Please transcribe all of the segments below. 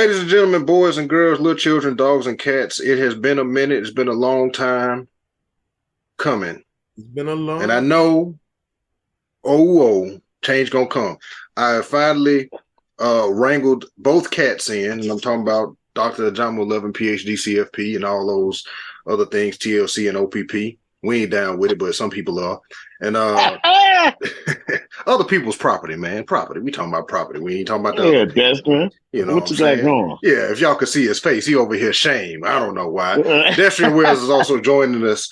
Ladies and gentlemen, boys and girls, little children, dogs and cats, it has been a minute. It's been a long time coming. It's been a And I long. know, change gonna come. I finally wrangled both cats in, and I'm talking about Dr. Ajamu 11 PhD CFP and all those other things, TLC and OPP. We ain't down with it, but some people are. And other people's property, man. Property. We talking about property. We ain't talking about the Yeah, other people. Desmond. You know what What I'm you got saying? going? Yeah, if y'all could see his face, he over here shame. I don't know why. Destrian Wells is also joining us.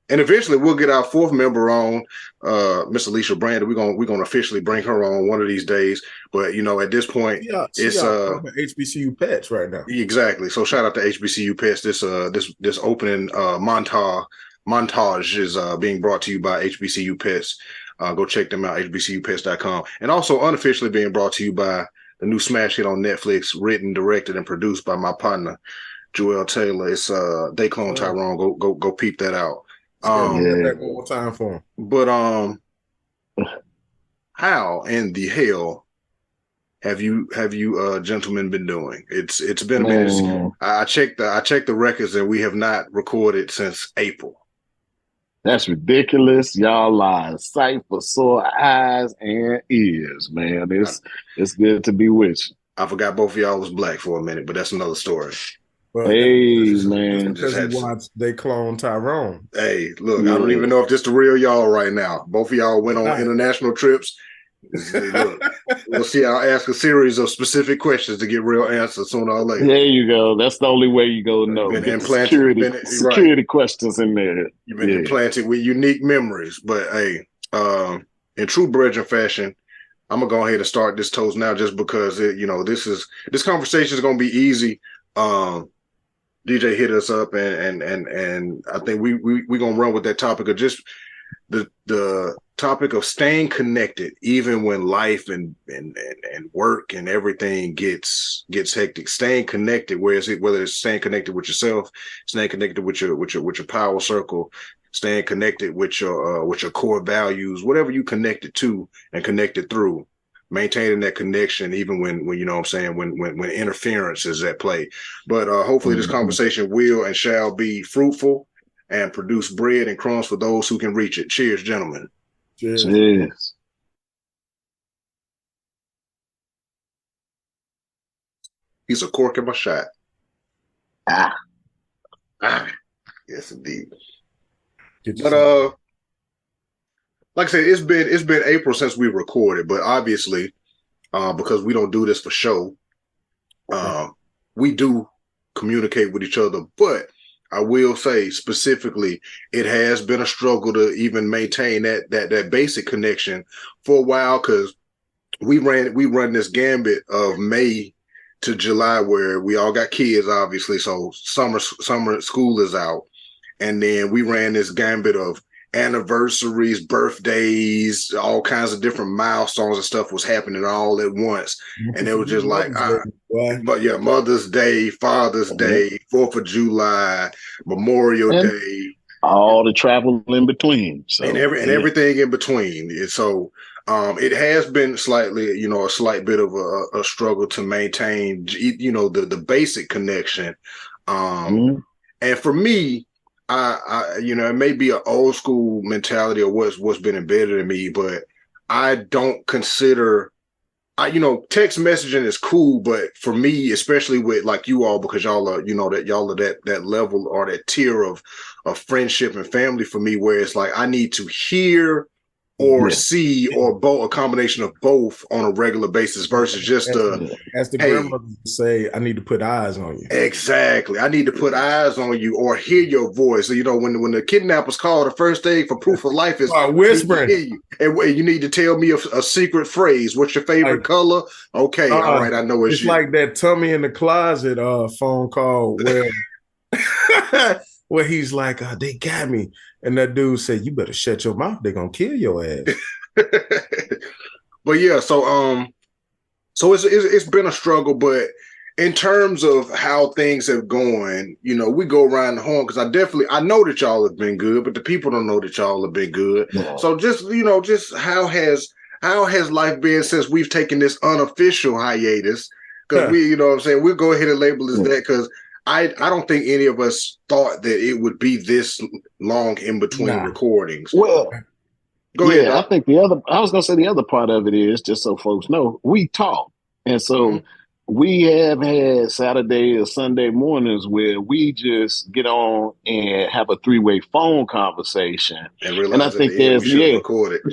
And eventually we'll get our fourth member on, Miss Alicia Brandon. We're gonna officially bring her on one of these days. But you know, at this point, She it's out HBCU pets right now. exactly. So shout out to HBCU Pets. This opening montage is being brought to you by HBCU Pets. Go check them out, hbcupets.com. And also unofficially being brought to you by the new smash hit on Netflix, written, directed, and produced by my partner, Joel Taylor. It's They Clone Tyrone. Go peep that out. Back one more time for him. But how in the hell have you gentlemen been doing? It's been a minute. I checked the records and we have not recorded since April. That's ridiculous. Y'all lie. Sight for sore eyes and ears, man. It's good to be with you. I forgot both of y'all was black for a minute, but that's another story. Well, hey, man. Because he watched They Clone Tyrone. Hey, look, I don't even know if this the real y'all right now. Both of y'all went on international trips. Look, we'll see. I'll ask a series of specific questions to get real answers sooner or later. There you go. That's the only way you go. No, get security questions in there. You've been implanted with unique memories. But hey, in true Brethren fashion, I'm gonna go ahead and start this toast now, just because this conversation is gonna be easy. DJ hit us up, and I think we gonna run with that topic of just the topic of staying connected even when life and work and everything gets hectic. Staying connected, whether it's staying connected with yourself, staying connected with your power circle, staying connected with your core values, whatever you connected to and connected through. Maintaining that connection even when you know what I'm saying, when interference is at play. But hopefully this conversation will and shall be fruitful and produce bread and crumbs for those who can reach it. Cheers, gentlemen. Cheers. He's a cork in my shot. Yes, indeed. But like I said, it's been April since we recorded, but obviously, because we don't do this for show, we do communicate with each other. But I will say specifically, it has been a struggle to even maintain that basic connection for a while, because we run this gambit of May to July where we all got kids, obviously, so summer school is out, and then we ran this gambit of anniversaries, birthdays, all kinds of different milestones and stuff was happening all at once. And it was just like, but yeah, Mother's Day, Father's Day, 4th of July, Memorial Day. All the travel in between. So, and everything in between. And so it has been slightly, a slight bit of a struggle to maintain, the basic connection. And for me, it may be an old school mentality of what's been embedded in me, but I don't consider, text messaging is cool, but for me, especially with like you all, because y'all are, that level or that tier of friendship and family for me, where it's like I need to hear or see or both, a combination of both on a regular basis versus just as the grandmother would say, I need to put eyes on you. Exactly. I need to put eyes on you or hear your voice. So, when the kidnappers call, the first thing for proof of life is whispering. You. And you need to tell me a secret phrase. What's your favorite color? Okay, all right, I know it's you. Like that Tummy in the Closet phone call where where he's like, they got me. And that dude said, you better shut your mouth. They're going to kill your ass. But yeah, so it's been a struggle, but in terms of how things have gone, we go around the horn, because I know that y'all have been good, but the people don't know that y'all have been good. Yeah. So just how has life been since we've taken this unofficial hiatus? because we, you know what I'm saying, we'll go ahead and label as that, because I don't think any of us thought that it would be this long in between recordings. Well, go ahead, Doc. I think I was gonna say the other part of it is, just so folks know, we talk. And so we have had Saturday or Sunday mornings where we just get on and have a 3-way phone conversation. And realize I think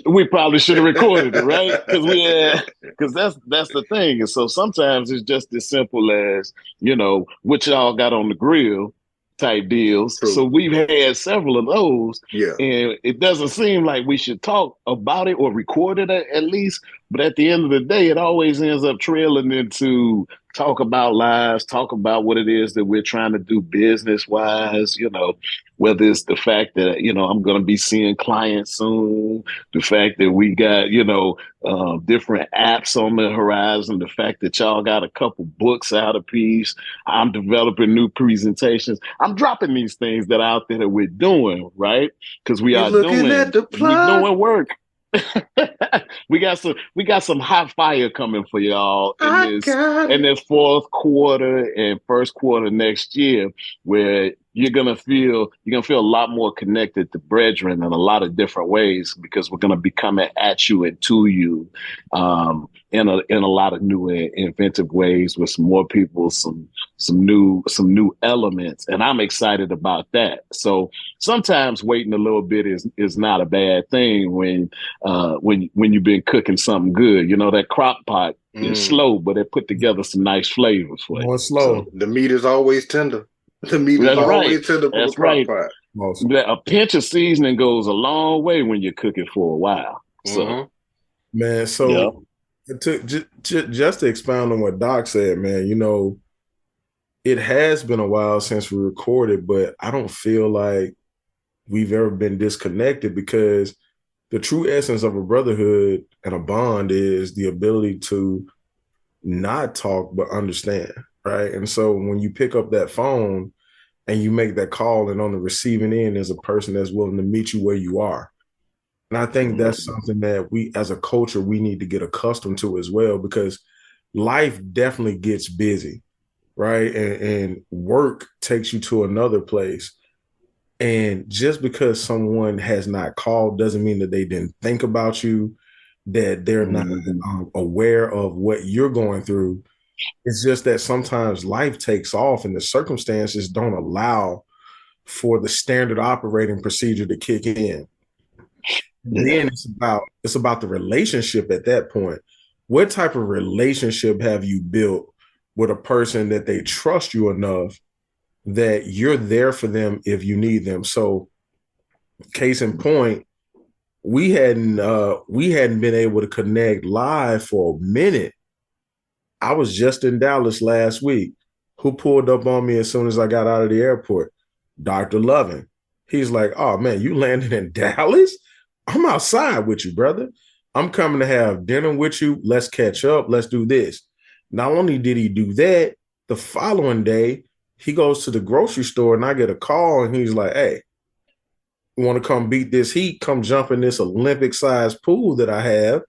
we probably should have recorded it, right? Because that's the thing. And so sometimes it's just as simple as, what y'all got on the grill type deals. True. So we've had several of those. Yeah. And it doesn't seem like we should talk about it or record it at least. But at the end of the day, it always ends up trailing into talk about lives, talk about what it is that we're trying to do business wise, whether it's the fact that, I'm going to be seeing clients soon, the fact that we got, different apps on the horizon, the fact that y'all got a couple books out a piece, I'm developing new presentations. I'm dropping these things that out there that we're doing, right? Because we're doing work. we got some hot fire coming for y'all in this fourth quarter and first quarter next year, where you're gonna feel a lot more connected to brethren in a lot of different ways, because we're gonna be coming at you and to you in a lot of new and inventive ways, with some more people, some new elements, and I'm excited about that. So sometimes waiting a little bit is not a bad thing when you've been cooking something good. That crock pot is slow, but it put together some nice flavors for you. Slow. So the meat is always tender. The meat is always tender for the crock pot. Awesome. A pinch of seasoning goes a long way when you're cooking for a while. So, man, just to expound on what Doc said, man, it has been a while since we recorded, but I don't feel like we've ever been disconnected, because the true essence of a brotherhood and a bond is the ability to not talk but understand, right? And so when you pick up that phone and you make that call, and on the receiving end is a person that's willing to meet you where you are. And I think that's something that we as a culture, we need to get accustomed to as well, because life definitely gets busy, right? And work takes you to another place. And just because someone has not called doesn't mean that they didn't think about you, that they're not aware of what you're going through. It's just that sometimes life takes off and the circumstances don't allow for the standard operating procedure to kick in. Then it's about the relationship at that point. What type of relationship have you built with a person that they trust you enough that you're there for them if you need them? So, case in point, we hadn't been able to connect live for a minute. I was just in Dallas last week. Who pulled up on me as soon as I got out of the airport? Dr. Lovin. He's like, "Oh man, you landed in Dallas? I'm outside with you, brother. I'm coming to have dinner with you. Let's catch up. Let's do this." Not only did he do that, the following day, he goes to the grocery store and I get a call and he's like, "Hey, you want to come beat this heat? Come jump in this Olympic-sized pool that I have.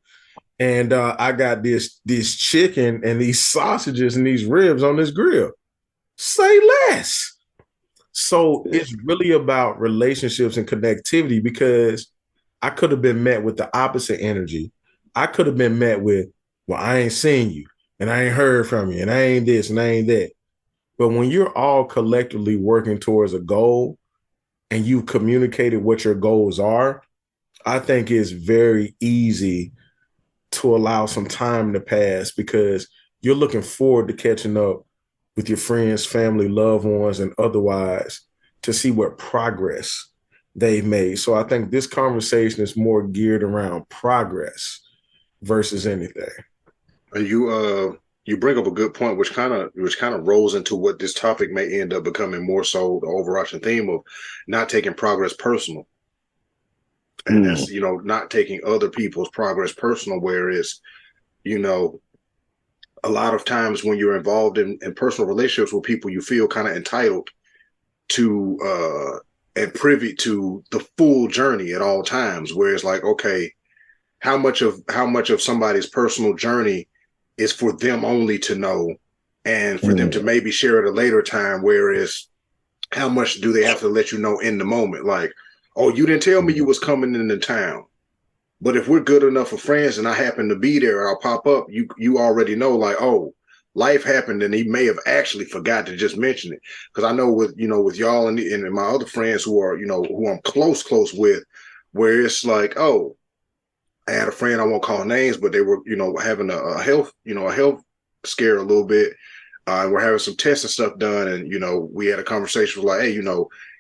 And I got this chicken and these sausages and these ribs on this grill. Say less." So it's really about relationships and connectivity, because I could have been met with the opposite energy. I could have been met with, "Well, I ain't seen you and I ain't heard from you and I ain't this and I ain't that." But when you're all collectively working towards a goal and you've communicated what your goals are, I think it's very easy to allow some time to pass, because you're looking forward to catching up with your friends, family, loved ones, and otherwise to see what progress they've made. So I think this conversation is more geared around progress versus anything. You bring up a good point, which kind of rolls into what this topic may end up becoming more so the overarching theme of not taking progress personal. And that's, not taking other people's progress personal, whereas, a lot of times when you're involved in personal relationships with people, you feel kind of entitled to and privy to the full journey at all times, where it's like, okay, how much of somebody's personal journey is for them only to know, and for them to maybe share at a later time, whereas how much do they have to let you know in the moment? Like, oh, you didn't tell me you was coming into town. But if we're good enough for friends and I happen to be there, I'll pop up, you already know, like, oh, life happened and he may have actually forgot to just mention it. Because I know with y'all and my other friends who are, who I'm close with, where it's like, oh, I had a friend, I won't call names, but they were, having a health scare a little bit. We're having some tests and stuff done, and we had a conversation like, hey,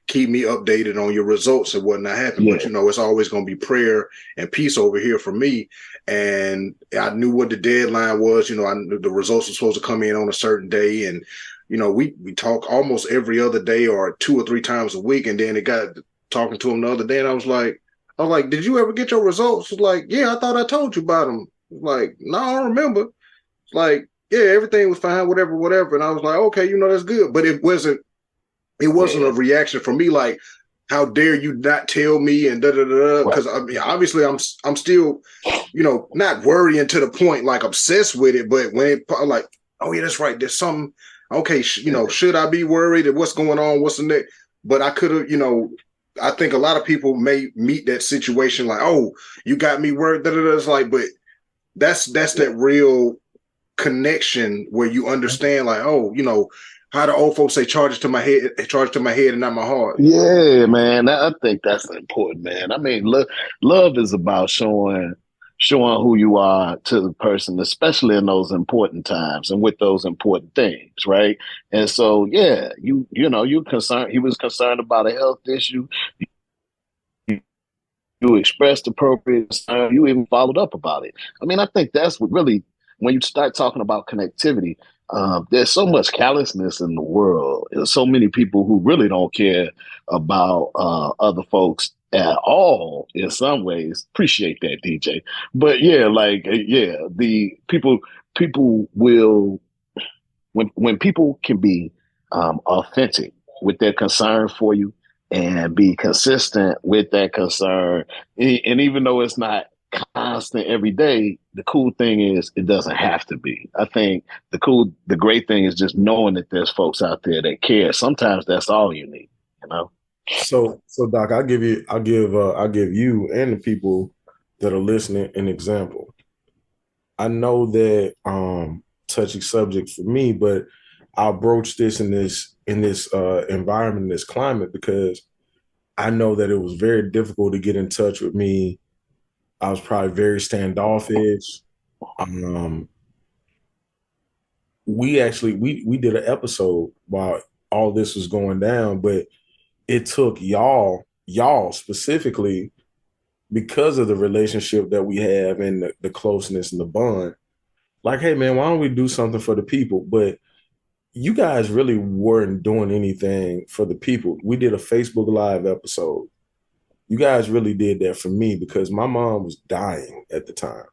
keep me updated on your results and whatnot happened. Yeah. But it's always going to be prayer and peace over here for me. And I knew what the deadline was. I knew the results were supposed to come in on a certain day, and we talk almost every other day or 2 or 3 times a week. And then it got talking to him the other day, and I was like, did you ever get your results? It's like, yeah, I thought I told you about them. Like, no, I don't remember. It's like, yeah, everything was fine, whatever. And I was like, okay, that's good. But it wasn't a reaction from me like, how dare you not tell me and da-da-da-da. Because I mean, obviously I'm still, not worrying to the point like obsessed with it. But when it like, oh yeah, that's right. There's something, okay, should I be worried at what's going on? What's the next? But I could have, I think a lot of people may meet that situation like, oh, you got me worried. Da-da-da. It's like, but that's that real connection where you understand like, oh, how the old folks say, charge it to my head and not my heart. Yeah, man. I think that's important, man. I mean, love is about showing who you are to the person, especially in those important times and with those important things, right? And so, yeah, you concerned. He was concerned about a health issue. You expressed appropriate concern. You even followed up about it. I mean, I think that's what really, when you start talking about connectivity, there's so much callousness in the world. There's so many people who really don't care about other folks at all in some ways. Appreciate that, DJ. But yeah, the people will, when people can be authentic with their concern for you and be consistent with that concern, and even though it's not constant every day, the cool thing is it doesn't have to be. I think the great thing is just knowing that there's folks out there that care. Sometimes that's all you need, So Doc, I'll give you and the people that are listening an example. I know that touchy subject for me, but I'll broach this in this environment, this climate, because I know that it was very difficult to get in touch with me. I was probably very standoffish. We did an episode while all this was going down, but it took y'all specifically, because of the relationship that we have and the closeness and the bond. Like, hey man, why don't we do something for the people? But you guys really weren't doing anything for the people. We did a Facebook Live episode. You guys really did that for me because my mom was dying at the time.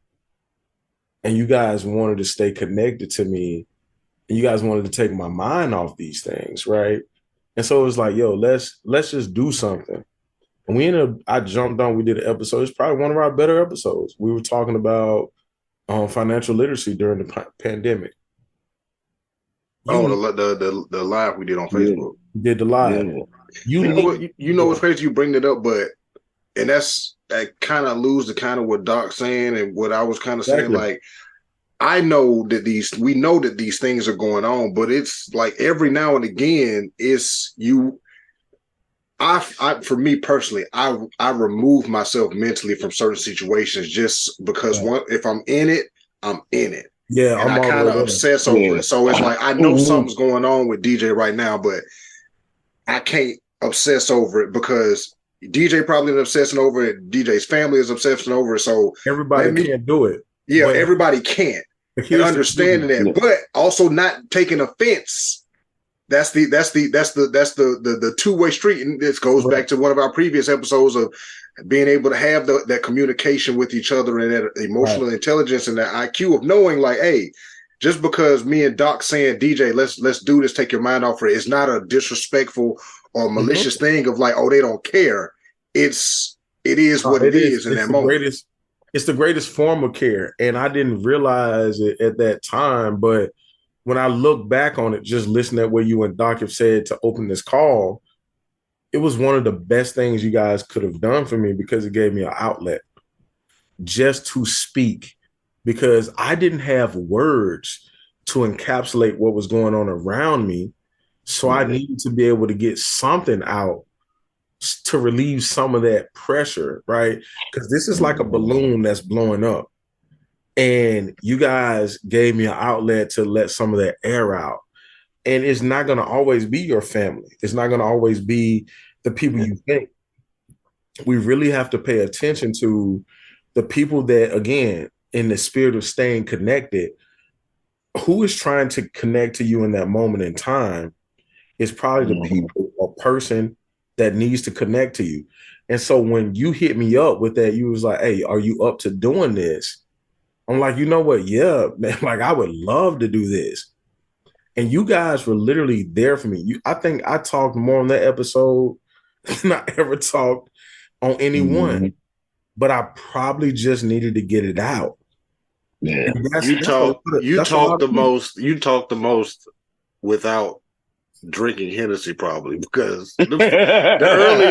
And you guys wanted to stay connected to me. And you guys wanted to take my mind off these things, right? And so it was like, yo, let's just do something. And I jumped on, we did an episode. It's probably one of our better episodes. We were talking about financial literacy during the pandemic. The live we did on Facebook. We did the live. Yeah. You know what's crazy? You bring it up, but that kind of alludes to kind of what Doc's saying and what I was kind of saying. Like, I know that we know that these things are going on, but it's like every now and again, it's you. For me personally, I remove myself mentally from certain situations just because if I'm in it, I'm in it. Yeah, and I kind of obsess over it. So it's like I know something's going on with DJ right now, but I can't obsess over it because DJ probably is obsessing over it. DJ's family is obsessing over it. So everybody can't do it. Yeah, everybody can't. And understanding that, but also not taking offense. That's the two-way street, and this goes back to one of our previous episodes of being able to have that communication with each other and that emotional intelligence and that IQ of knowing, like, hey, just because me and Doc saying, DJ, let's do this, take your mind off it, it's not a disrespectful or malicious thing of like, oh, they don't care. It is what it is in that moment. It's the greatest form of care, and I didn't realize it at that time, but when I look back on it, just listening to what you and Doc have said to open this call, it was one of the best things you guys could have done for me because it gave me an outlet just to speak, because I didn't have words to encapsulate what was going on around me. So I needed to be able to get something out to relieve some of that pressure, right? Because this is like a balloon that's blowing up. And you guys gave me an outlet to let some of that air out. And it's not going to always be your family. It's not going to always be the people you think. We really have to pay attention to the people that, again, in the spirit of staying connected, who is trying to connect to you in that moment in time is probably the people or person that needs to connect to you. And so when you hit me up with that, you was like, hey, are you up to doing this? I'm like, you know what? Yeah, man, like I would love to do this. And you guys were literally there for me. I think I talked more on that episode than I ever talked on anyone. But I probably just needed to get it out. Yeah. You talk the most without drinking Hennessy, probably, because the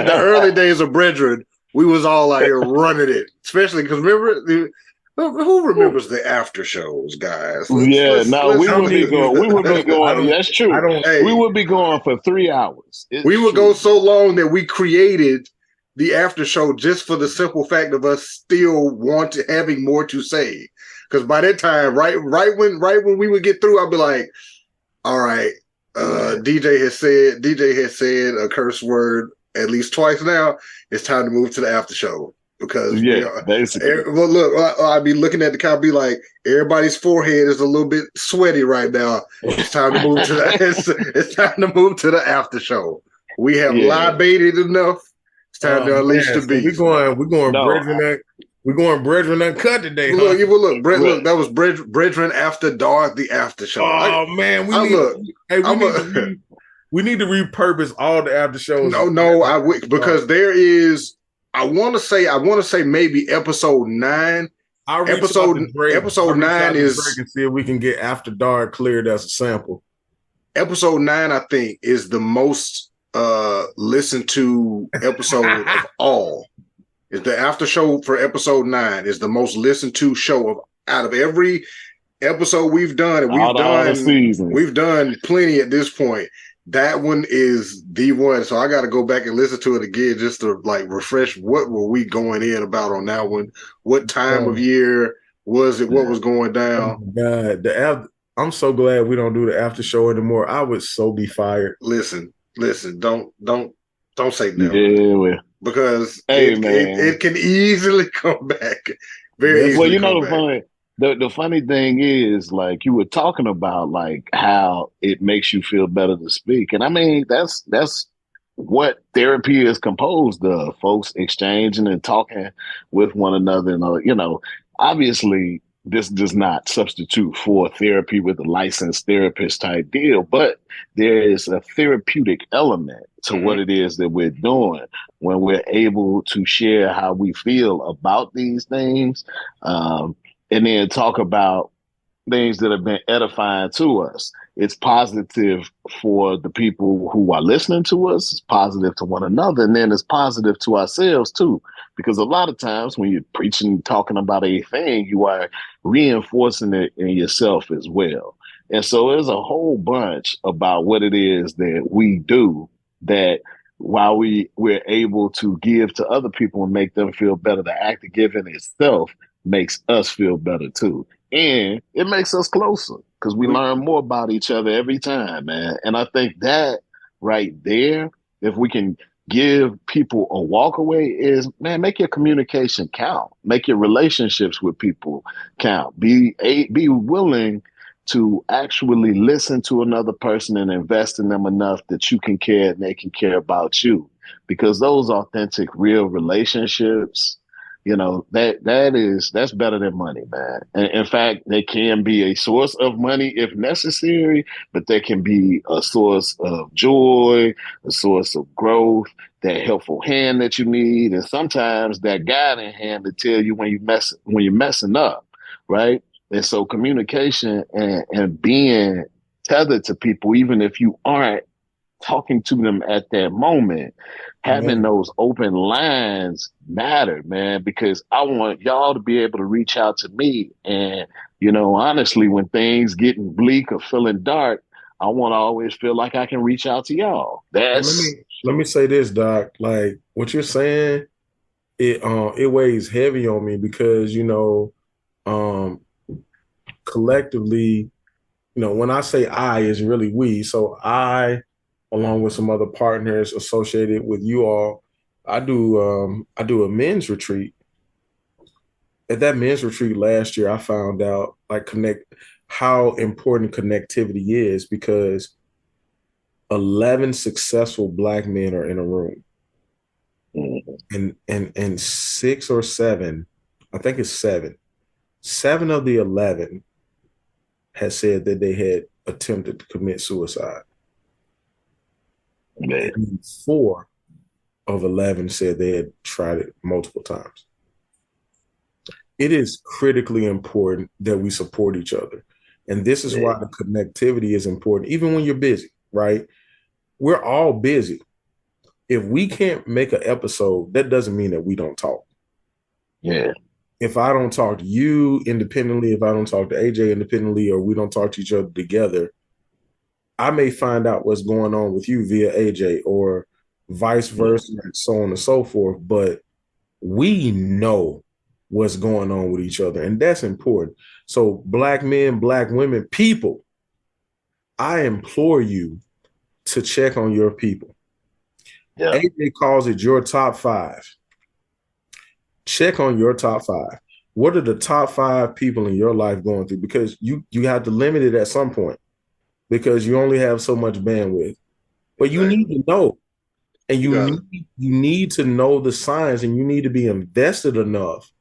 early days of Brethren, we was all out here running it, especially because remember who remembers the after shows, guys? We would be going. That's true. We would be going for 3 hours. We would go so long that we created the after show just for the simple fact of us still having more to say. Because by that time, right when we would get through, I'd be like, all right, DJ has said a curse word at least twice now. It's time to move to the after show. Because basically. Well, look, I'd be looking at the count, be like, everybody's forehead is a little bit sweaty right now. It's time to move to it's time to move to the after show. We have libated enough. It's time to unleash the beast. We're going Brethren Uncut today. Look, that was Brethren After Dark, the after show. We need to repurpose all the after shows. Because there is. I want to say maybe episode 9. Episode 9 is and see if we can get After Dark cleared as a sample. Episode 9, I think, is the most listened to episode of all. Is the after show for episode 9 is the most listened to show out of every episode we've done, and we've done plenty at this point. That one is the one. So I got to go back and listen to it again just to like refresh what were we going in about on that one. What time of year was it? What was going down? Oh God, I'm so glad we don't do the after show anymore. I would so be fired. Listen, don't say never. Yeah, because it can easily come back. Very easily. Well, the funny thing is, like, you were talking about like how it makes you feel better to speak. And I mean, that's what therapy is composed of, folks exchanging and talking with one another. And, obviously this does not substitute for therapy with a licensed therapist type deal, but there is a therapeutic element to what it is that we're doing when we're able to share how we feel about these things. And then talk about things that have been edifying to us. It's positive for the people who are listening to us. It's positive to one another. And then it's positive to ourselves too. Because a lot of times when you're preaching, talking about a thing, you are reinforcing it in yourself as well. And so there's a whole bunch about what it is that we do that while we're able to give to other people and make them feel better, the act of giving itself makes us feel better too. And it makes us closer because we learn more about each other every time, man. And I think that right there, if we can give people a walk away, is, man, make your communication count. Make your relationships with people count. Be willing to actually listen to another person and invest in them enough that you can care and they can care about you. Because those authentic, real relationships, that's better than money, man. And in fact, they can be a source of money if necessary, but they can be a source of joy, a source of growth, that helpful hand that you need, and sometimes that guiding hand to tell you when you're messing up, right? And so communication and being tethered to people, even if you aren't talking to them at that moment. Having those open lines matter, man, because I want y'all to be able to reach out to me. And, honestly, when things getting bleak or feeling dark, I want to always feel like I can reach out to y'all. Let me say this, Doc. Like what you're saying, it weighs heavy on me because collectively, when I say I, is really we. So I, along with some other partners associated with you all, I do a men's retreat. At that men's retreat last year, I found out how important connectivity is because 11 successful Black men are in a room. And 6 or 7, I think it's 7 of the 11 had said that they had attempted to commit suicide. And 4 of 11 said they had tried it multiple times. It is critically important that we support each other. And this is why the connectivity is important, even when you're busy, right? We're all busy. If we can't make an episode, that doesn't mean that we don't talk. Yeah. If I don't talk to you independently, if I don't talk to AJ independently, or we don't talk to each other together, I may find out what's going on with you via AJ or vice versa, and so on and so forth. But we know what's going on with each other, and that's important. So Black men, Black women, people, I implore you to check on your people. Yeah. AJ calls it your top 5. Check on your top 5. What are the top 5 people in your life going through? Because you have to limit it at some point because you only have so much bandwidth. But you need to know. And you need to know the signs, and you need to be invested enough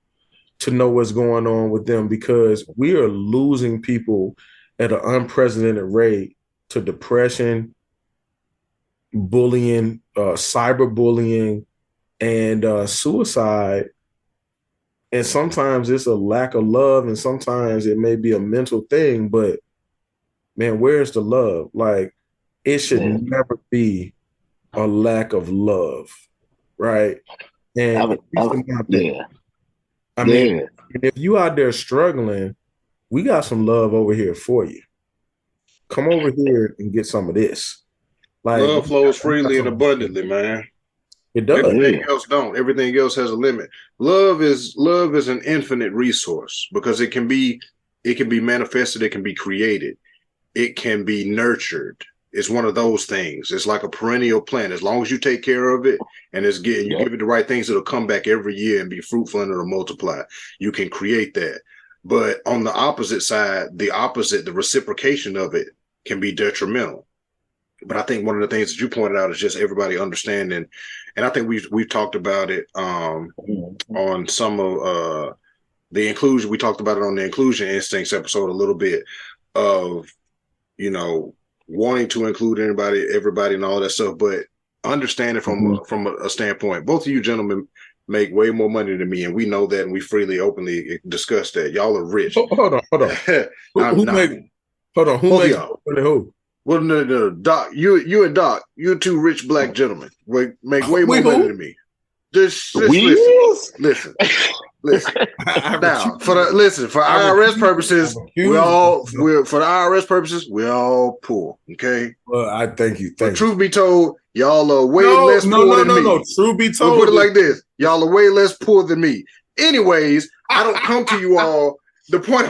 to know what's going on with them, because we are losing people at an unprecedented rate to depression, bullying, cyberbullying, and suicide. And sometimes it's a lack of love, and sometimes it may be a mental thing, but man, where's the love? Like, it should never be a lack of love, right? And I mean, if you out there struggling, we got some love over here for you. Come over here and get some of this. Like, love flows freely and abundantly, man. It does. Everything else don't. Everything else has a limit. Love is an infinite resource because it can be manifested, it can be created, it can be nurtured. It's one of those things. It's like a perennial plant. As long as you take care of it and you give it the right things, it'll come back every year and be fruitful and it'll multiply. You can create that. But on the opposite side, the reciprocation of it can be detrimental. But I think one of the things that you pointed out is just everybody understanding. And I think we've talked about it on some of the inclusion. We talked about it on the Inclusion Instincts episode a little bit of, wanting to include everybody and all that stuff, but understanding from a standpoint. Both of you gentlemen make way more money than me, and we know that, and we freely, openly discuss that. Y'all are rich. Hold on. Who makes more money who? Well, no, Doc, you and Doc, you're 2 rich Black gentlemen. Make way more money than me. Just listen. Now, for IRS purposes, we're all poor. Okay. Well, I thank you. But truth be told, y'all are way less poor than me. No. Truth be told, we'll put it like this: y'all are way less poor than me. Anyways, I don't come to you all. The point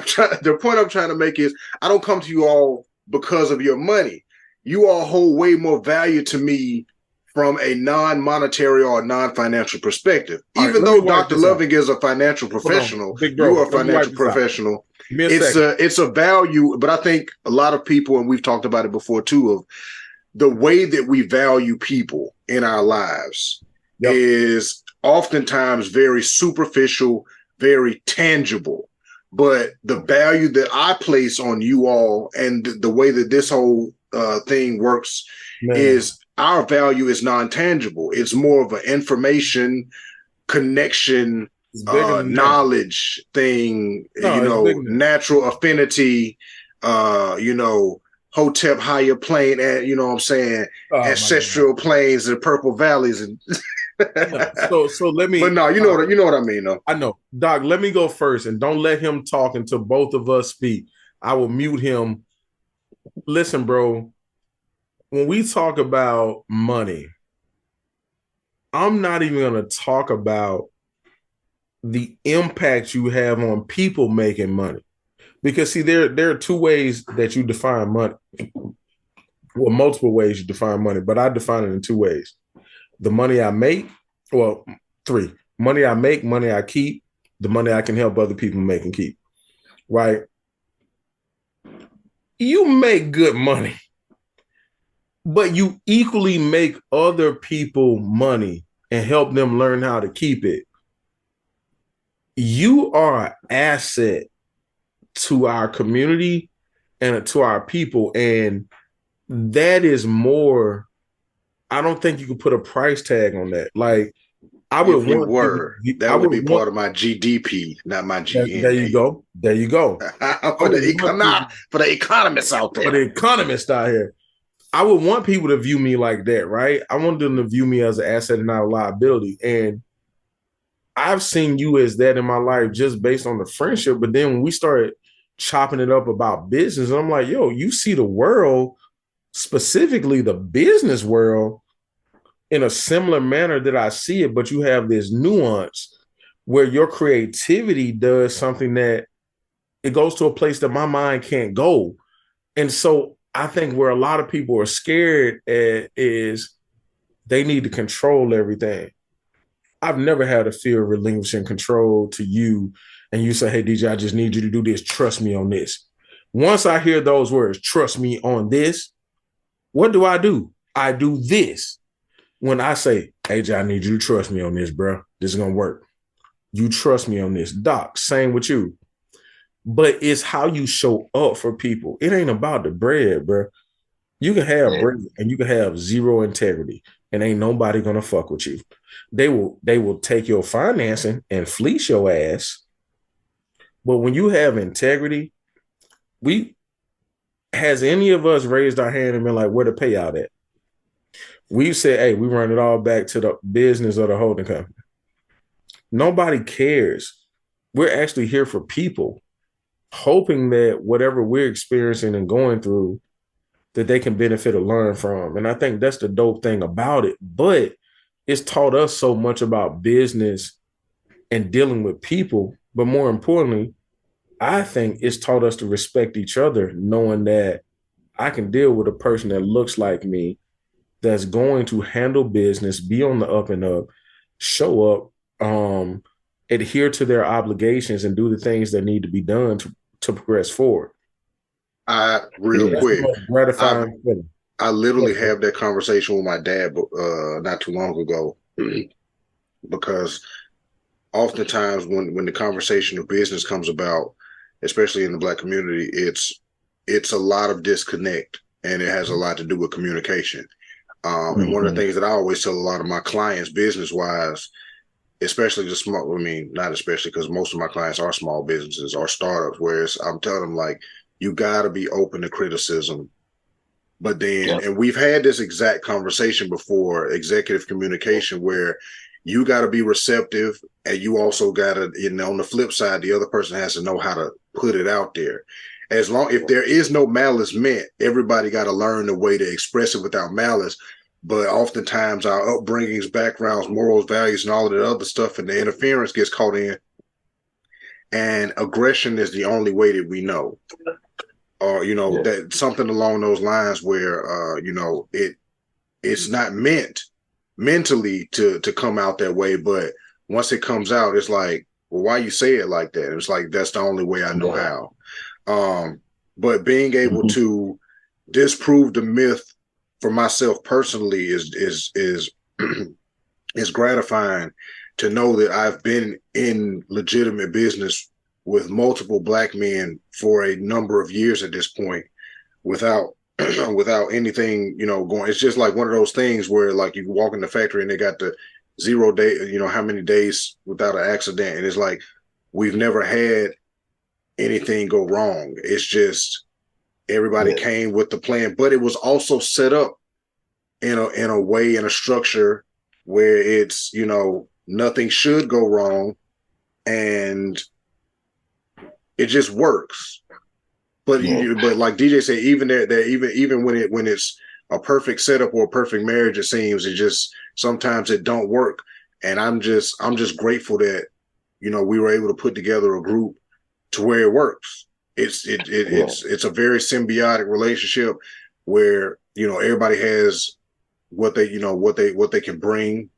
I'm trying to make is I don't come to you all because of your money. You all hold way more value to me from a non-monetary or non-financial perspective. Even though Dr. Loving is a financial professional, you are a financial professional. It's a value, but I think a lot of people, and we've talked about it before too, of the way that we value people in our lives is oftentimes very superficial, very tangible. But the value that I place on you all and the way that this whole thing works is our value is non-tangible. It's more of an information, connection, knowledge thing, natural affinity, Hotep higher plane, and you know what I'm saying, Oh my God. ancestral plains and purple valleys, and I know. So let but me. no, you know what I mean, though. I know, Doc. Let me go first, and don't let him talk until both of us speak. I will mute him. Listen, bro. When we talk about money, I'm not even going to talk about the impact you have on people making money. Because see, there are two ways that you define money. Well, multiple ways you define money, but I define it in two ways. The money I make, well, three. Money I make, money I keep, the money I can help other people make and keep. Right? You make good money, but you equally make other people money and help them learn how to keep it. You are an asset to our community and to our people. And that is more, I don't think you could put a price tag on that. Like, I would If you want people, were, I that would would be want, part of my GDP, not my there you GNA. go. There you go. I For would the want people, for the economists out for there. the economists out here, I would want people to view me like that, right? I want them to view me as an asset and not a liability. And I've seen you as that in my life just based on the friendship. But then when we started chopping it up about business, I'm like, yo, you see the world, specifically the business world, in a similar manner that I see it, but you have this nuance where your creativity does something that it goes to a place that my mind can't go. And so I think where a lot of people are scared at is they need to control everything. I've never had a fear of relinquishing control to you and you say, hey, DJ, I just need you to do this. Trust me on this. Once I hear those words, trust me on this, what do? I do this. When I say, hey, I need you to trust me on this, bro. This is going to work. You trust me on this. Doc, same with you. But it's how you show up for people. It ain't about the bread, bro. You can have bread and you can have zero integrity, and ain't nobody gonna fuck with you. They will take your financing and fleece your ass. But when you have integrity, we has any of us raised our hand and been like, where the payout at? We said, hey, we run it all back to the business of the holding company. Nobody cares. We're actually here for people, hoping that whatever we're experiencing and going through, that they can benefit or learn from. And I think that's the dope thing about it. But it's taught us so much about business and dealing with people. But more importantly, I think it's taught us to respect each other, knowing that I can deal with a person that looks like me, that's going to handle business, be on the up and up, show up, adhere to their obligations, and do the things that need to be done to progress forward. Real quick, Gratifying feeling. I literally have that conversation with my dad not too long ago because oftentimes when the conversation of business comes about, especially in the Black community, it's a lot of disconnect, and it has a lot to do with communication. And one of the things that I always tell a lot of my clients, business wise, especially the small, I mean, not especially because most of my clients are small businesses or startups, whereas I'm telling them, like, you got to be open to criticism. But then, and we've had this exact conversation before, executive communication, where you got to be receptive, and you also got to, on the flip side, the other person has to know how to put it out there. If there is no malice meant, everybody got to learn the way to express it without malice. But oftentimes our upbringings, backgrounds, morals, values, and all of the other stuff, and the interference gets caught in. And aggression is the only way that we know. Or, that something along those lines where, it's not meant mentally to come out that way. But once it comes out, it's like, well, why you say it like that? It's like, that's the only way I know how. But being able to disprove the myth for myself personally is gratifying to know that I've been in legitimate business with multiple Black men for a number of years at this point without anything, going. It's just like one of those things where, like, you walk in the factory and they got the 0 day, how many days without an accident. And it's like, we've never had anything go wrong. It's just Everybody came with the plan, but it was also set up in a way, in a structure where it's, nothing should go wrong, and it just works. But but like DJ said, even even when it's a perfect setup or a perfect marriage, it seems it just sometimes it don't work. And I'm just grateful that we were able to put together a group to where it works. It's a very symbiotic relationship where everybody has what they can bring,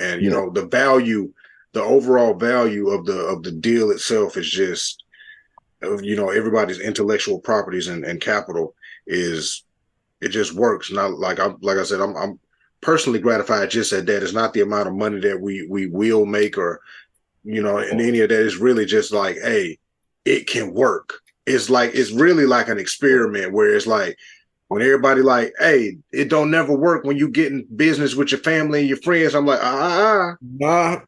and the overall value of the deal itself is just everybody's intellectual properties and capital it just works. Not like I said, I'm personally gratified just at that. It's not the amount of money that we will make or and any of that. It's really just like, hey, it can work. It's really like an experiment where it's like when everybody like, hey, it don't never work when you get in business with your family and your friends. I'm like, I got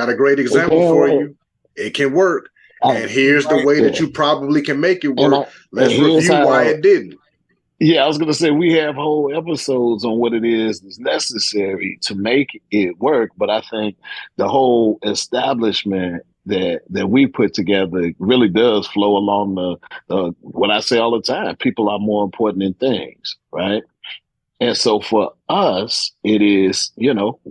a great example for you. It can work. And here's the way that you probably can make it work. Let's review why it didn't. Yeah, I was going to say we have whole episodes on what it is that's necessary to make it work. But I think the whole establishment that we put together really does flow along the what I say all the time: people are more important than things, right? And so for us, it is,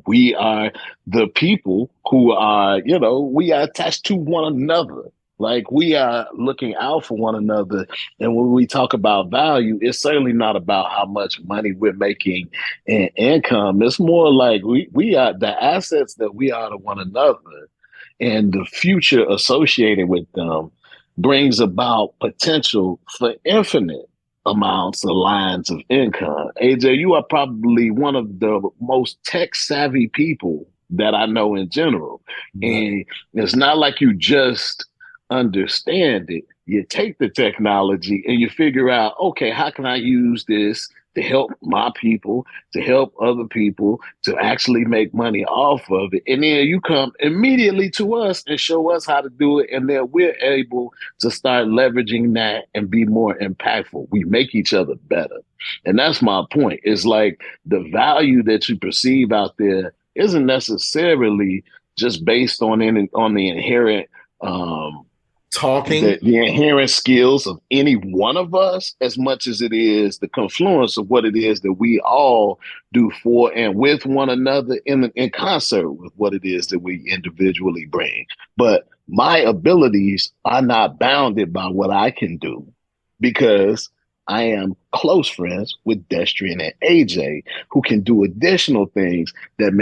we are the people who are, we are attached to one another. Like we are looking out for one another. And when we talk about value, it's certainly not about how much money we're making in income. It's more like we are the assets that we are to one another, and the future associated with them brings about potential for infinite amounts of lines of income. AJ, you are probably one of the most tech savvy people that I know in general. And it's not like you just understand it. You take the technology and you figure out, okay, how can I use this to help my people, to help other people, to actually make money off of it. And then you come immediately to us and show us how to do it. And then we're able to start leveraging that and be more impactful. We make each other better. And that's my point. It's like the value that you perceive out there isn't necessarily just based on the inherent talking, the inherent skills of any one of us, as much as it is the confluence of what it is that we all do for and with one another in concert with what it is that we individually bring. But my abilities are not bounded by what I can do, because I am close friends with Destrian and AJ, who can do additional things that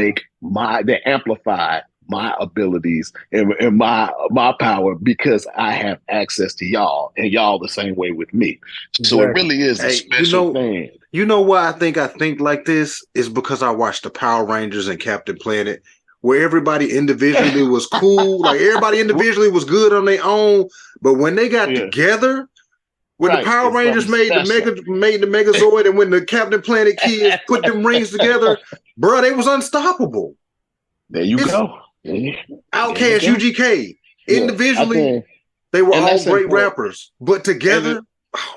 amplify my abilities and my power, because I have access to y'all, and y'all the same way with me. So it really is a special thing. You know why I think like this is because I watched the Power Rangers and Captain Planet, where everybody individually was cool. Like everybody individually was good on their own, but when they got together, when the Power Rangers made the Megazord, and when the Captain Planet kids put them rings together, bro, they was unstoppable. There you go. Outkast, UGK, individually, they were all great rappers, but together, oh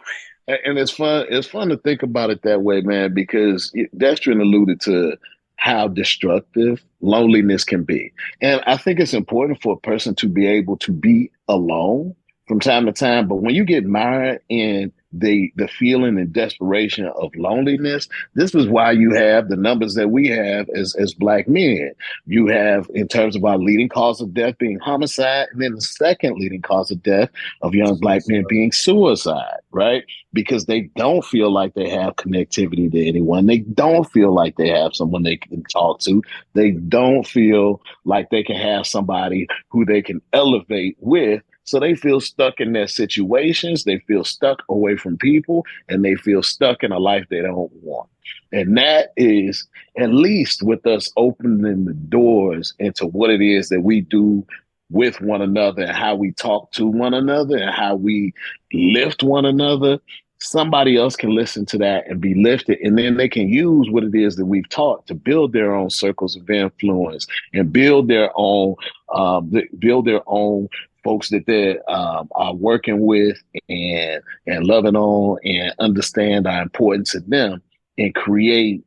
man. And it's fun. It's fun to think about it that way, man, because Destrin alluded to how destructive loneliness can be. And I think it's important for a person to be able to be alone from time to time. But when you get mired in the feeling and desperation of loneliness, this is why you have the numbers that we have as Black men. You have, in terms of our leading cause of death being homicide, and then the second leading cause of death of young Black men being suicide, right? Because they don't feel like they have connectivity to anyone. They don't feel like they have someone they can talk to. They don't feel like they can have somebody who they can elevate with. So they feel stuck in their situations, they feel stuck away from people, and they feel stuck in a life they don't want. And that is, at least with us opening the doors into what it is that we do with one another and how we talk to one another and how we lift one another, somebody else can listen to that and be lifted. And then they can use what it is that we've taught to build their own circles of influence and build their own folks that they are working with and loving on and understand are important to them and create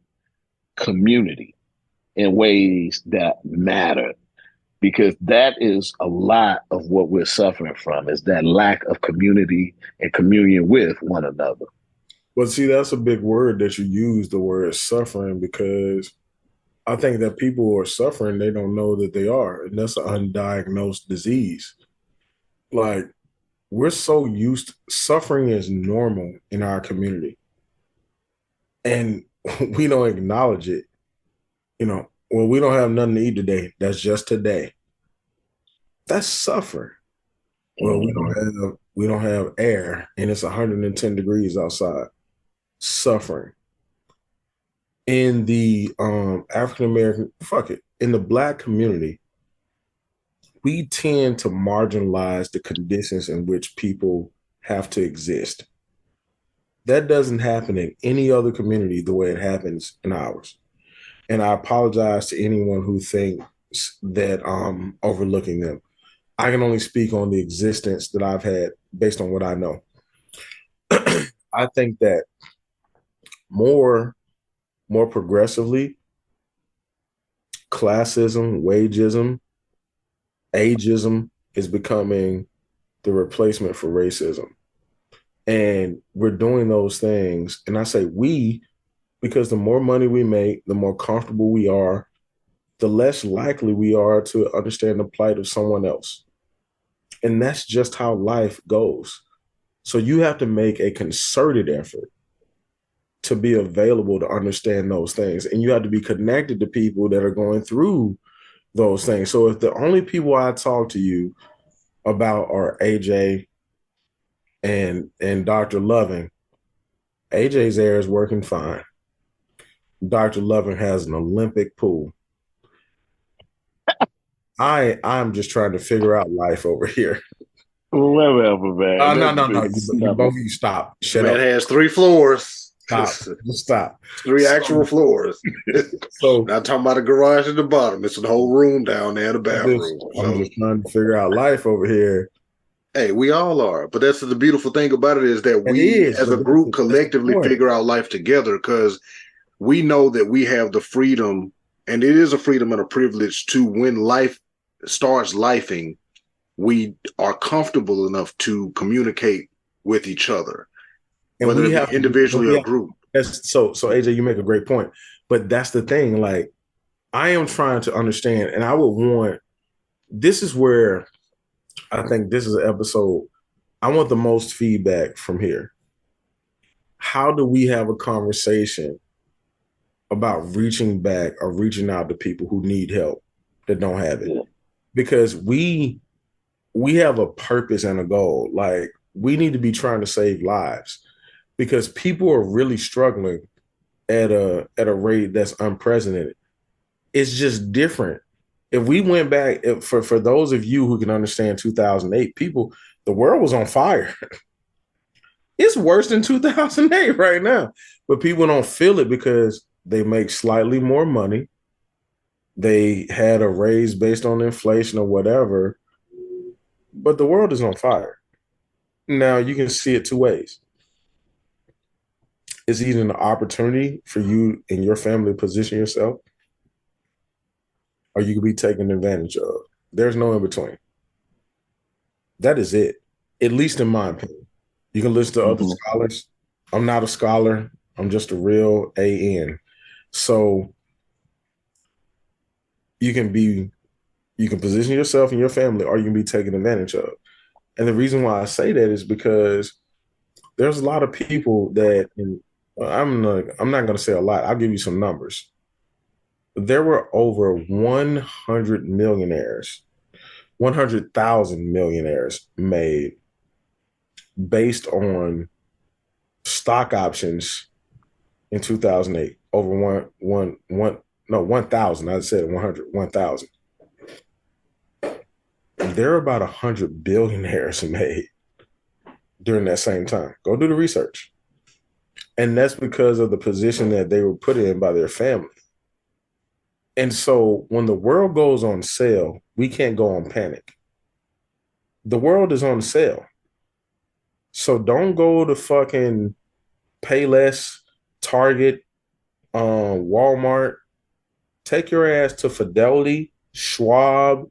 community in ways that matter, because that is a lot of what we're suffering from, is that lack of community and communion with one another. Well, see, that's a big word that you use, the word suffering, because I think that people who are suffering, they don't know that they are. And that's an undiagnosed disease. Like, we're so used to suffering is normal in our community. And we don't acknowledge it. Well, we don't have nothing to eat today. That's just today. That's suffering. Well, we don't have air and it's 110 degrees outside. Suffering. In the African American, in the Black community, we tend to marginalize the conditions in which people have to exist. That doesn't happen in any other community the way it happens in ours. And I apologize to anyone who thinks that I'm overlooking them. I can only speak on the existence that I've had based on what I know. I think that more progressively, classism, wageism, ageism is becoming the replacement for racism. And we're doing those things. And I say we, because the more money we make, the more comfortable we are, the less likely we are to understand the plight of someone else. And that's just how life goes. So you have to make a concerted effort to be available to understand those things. And you have to be connected to people that are going through those things. So if the only people I talk to you about are AJ and Dr. Loving, AJ's air is working fine. Dr. Loving has an Olympic pool. I'm just trying to figure out life over here. Whatever, man. No. You both of you stop. Shut man up. Has 3 floors. Stop. Just stop. 3 actual floors. So not talking about a garage at the bottom. It's a whole room down there, the bathroom. I'm just trying to figure out life over here. Hey, we all are. But that's the beautiful thing about it is that we as a group collectively figure out life together, because we know that we have the freedom, and it is a freedom and a privilege to, when life starts lifing, we are comfortable enough to communicate with each other, and whether it be individually or group. So AJ, you make a great point. But that's the thing. Like, I am trying to understand, and I would want, this is where I think this is an episode, I want the most feedback from here. How do we have a conversation about reaching back or reaching out to people who need help that don't have it? Because we have a purpose and a goal. Like, we need to be trying to save lives, because people are really struggling at a rate that's unprecedented. It's just different. If we went back, for those of you who can understand 2008, the world was on fire. It's worse than 2008 right now, but people don't feel it because they make slightly more money. They had a raise based on inflation or whatever, but the world is on fire. Now, you can see it 2 ways. It's either an opportunity for you and your family to position yourself, or you could be taken advantage of. There's no in between. That is it, at least in my opinion. You can listen to other scholars. I'm not a scholar. I'm just a real AN. So you can position yourself and your family, or you can be taken advantage of. And the reason why I say that is because there's a lot of people that, I'm not going to say a lot. I'll give you some numbers. There were over 100,000 millionaires made based on stock options in 2008. Over 1,000. I said 1,000. There are about 100 billionaires made during that same time. Go do the research. And that's because of the position that they were put in by their family. And so when the world goes on sale, we can't go on panic. the world is on sale. So don't go to fucking Payless, Target, Walmart. Take your ass to Fidelity, Schwab,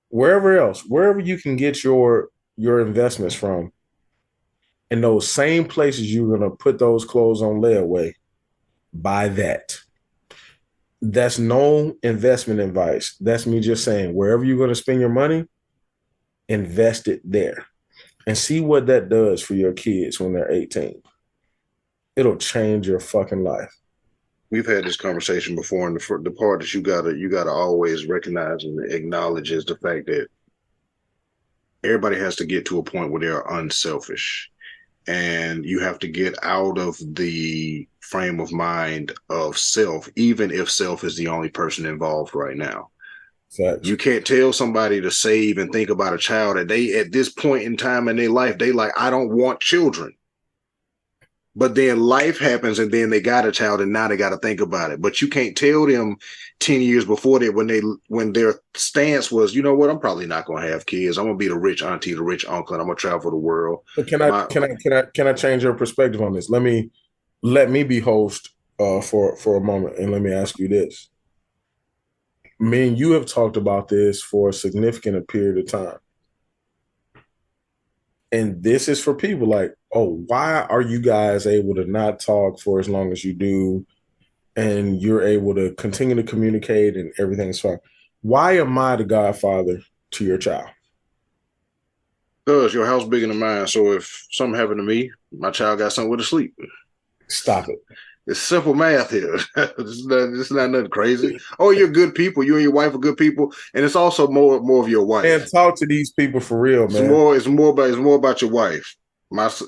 wherever you can get your investments from. In those same places you're gonna put those clothes on layaway, buy that. That's no investment advice. That's me just saying, wherever you're gonna spend your money, invest it there. And see what that does for your kids when they're 18. It'll change your fucking life. We've had this conversation before, and the part that you gotta always recognize and acknowledge is the fact that everybody has to get to a point where they're unselfish, and you have to get out of the frame of mind of self, even if self is the only person involved right now. Facts. You can't tell somebody to save and think about a child that they, at this point in time in their life, they like, I don't want children. But then life happens, and then they got a child, and now they got to think about it. But you can't tell them 10 years before that, when their stance was, you know what, I'm probably not going to have kids. I'm going to be the rich auntie, the rich uncle, and I'm going to travel the world. But can I change your perspective on this? Let me be host for a moment, and let me ask you this. Me and you have talked about this for a significant period of time. And this is for people like, oh, why are you guys able to not talk for as long as you do, and you're able to continue to communicate and everything's fine? Why am I the godfather to your child? Because your house bigger than mine. So if something happened to me, my child got somewhere to sleep. Stop it. It's simple math here. It's not nothing crazy. Oh, you're good people. You and your wife are good people, and it's also more of your wife. And talk to these people for real, man. It's more about your wife.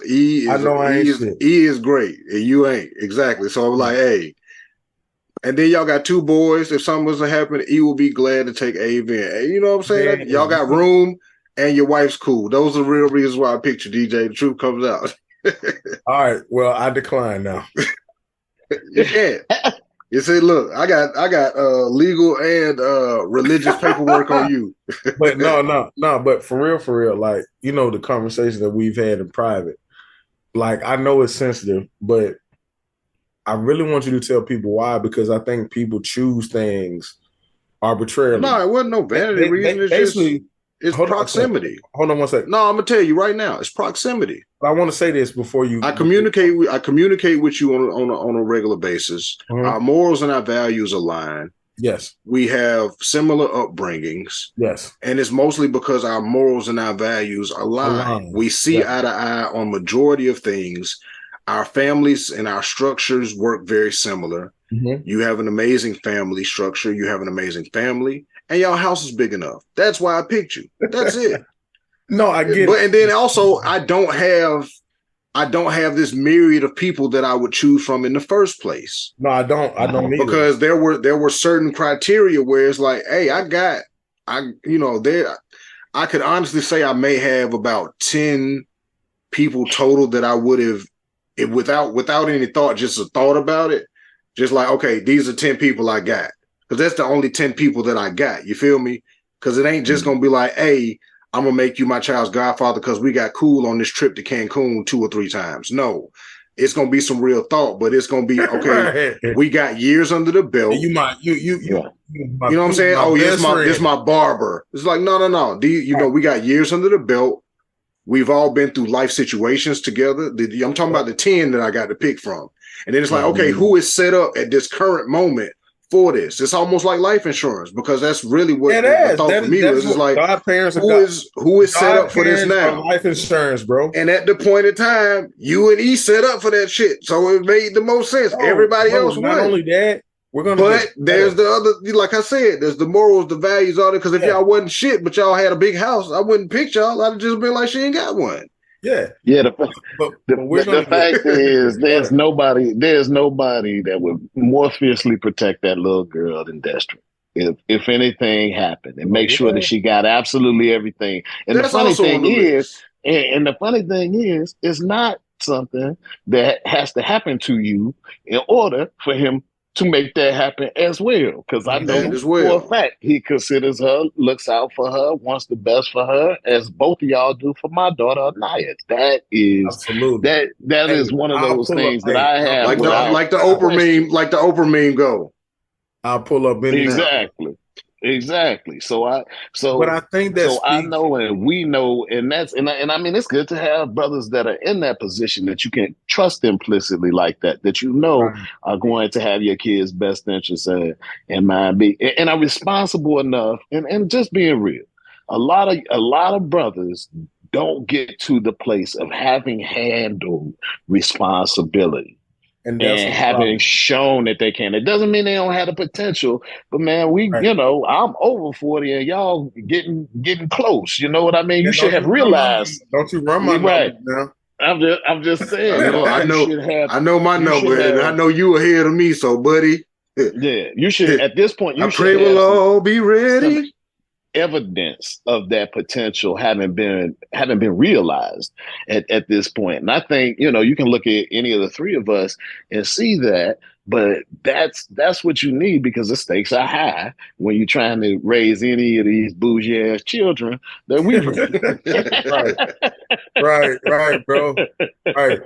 E is great, and you ain't exactly. So I'm like, hey, and then y'all got two boys. If something was to happen, E will be glad to take Ave in. You know what I'm saying? Yeah. Y'all got room, and your wife's cool. Those are the real reasons why I picked you, DJ. The truth comes out. All right. Well, I decline now. You can't. You say, look, I got legal and religious paperwork on you. But no. But for real, like, you know, the conversation that we've had in private, like, I know it's sensitive, but I really want you to tell people why, because I think people choose things arbitrarily. No, it wasn't no vanity reason. It's basically it's proximity. Hold on one second. No, I'm gonna tell you right now, it's proximity. But I want to say this before you. I communicate with you on a regular basis. Mm-hmm. Our morals and our values align. Yes. We have similar upbringings. Yes. And it's mostly because our morals and our values align. We see eye to eye on majority of things. Our families and our structures work very similar. Mm-hmm. You have an amazing family structure. You have an amazing family. And your house is big enough. That's why I picked you. That's it. No, I get it. And then also, I don't have this myriad of people that I would choose from in the first place. No, I don't either. Because there were certain criteria where it's like, hey, I could honestly say I may have about 10 people total that I would have, without any thought, just a thought about it, just like, okay, these are 10 people I got. Because that's the only 10 people that I got. You feel me? Because it ain't just going to be like, hey, I'm going to make you my child's godfather because we got cool on this trip to Cancun 2 or 3 times. No, it's going to be some real thought, but it's going to be, okay, we got years under the belt. You know what I'm saying? Oh, yeah, this my barber. It's like, no. We got years under the belt. We've all been through life situations together. I'm talking about the 10 that I got to pick from. And then it's like, okay, who is set up at this current moment for this? It's almost like life insurance, because that's really what the thought for me was. It's like, who is set up for this now? Life insurance, bro. And at the point in time, you and E set up for that shit, so it made the most sense. Everybody else not won. Only that, but there's the other, like I said, there's the morals, the values, all that. Because if y'all wasn't shit, but y'all had a big house, I wouldn't pick y'all. I'd just been like, she ain't got one. Yeah. The fact is, there's nobody that would more fiercely protect that little girl than Destry. If anything happened, and make sure that she got absolutely everything. And the funny thing is, it's not something that has to happen to you in order for him to make that happen as well. Because I That know as for a well. fact he considers her, looks out for her, wants the best for her, as both of y'all do for my daughter Anaya. Absolutely. That Hey, is one of I'll those pull up. things that Hey, I I'll have Like pull the up without like the anytime. Oprah question. meme, like the Oprah meme go. I'll pull up anytime. Exactly. But I think that So I speaks. know and we know, and I mean it's good to have brothers that are in that position that you can trust implicitly like that you know Right. are going to have your kids' best interests in mind, be and are responsible enough, and just being real. A lot of brothers don't get to the place of having handled responsibility And that's and a having problem. shown that they can. It doesn't mean they don't have the potential, but man, Right. I'm over 40 and y'all getting close. You know what I mean? You And should don't have you run my realized. don't you run my You're right. numbers now. I'm just saying, I you know, should have, I know my you should number, and I have, know you ahead of me. So, buddy, yeah, you should, at this point, I you should pray we'll have all be some ready. evidence of that potential having been realized at this point. And I think, you can look at any of the three of us and see that, but that's what you need because the stakes are high when you're trying to raise any of these bougie ass children that we Right. Right, bro. Right.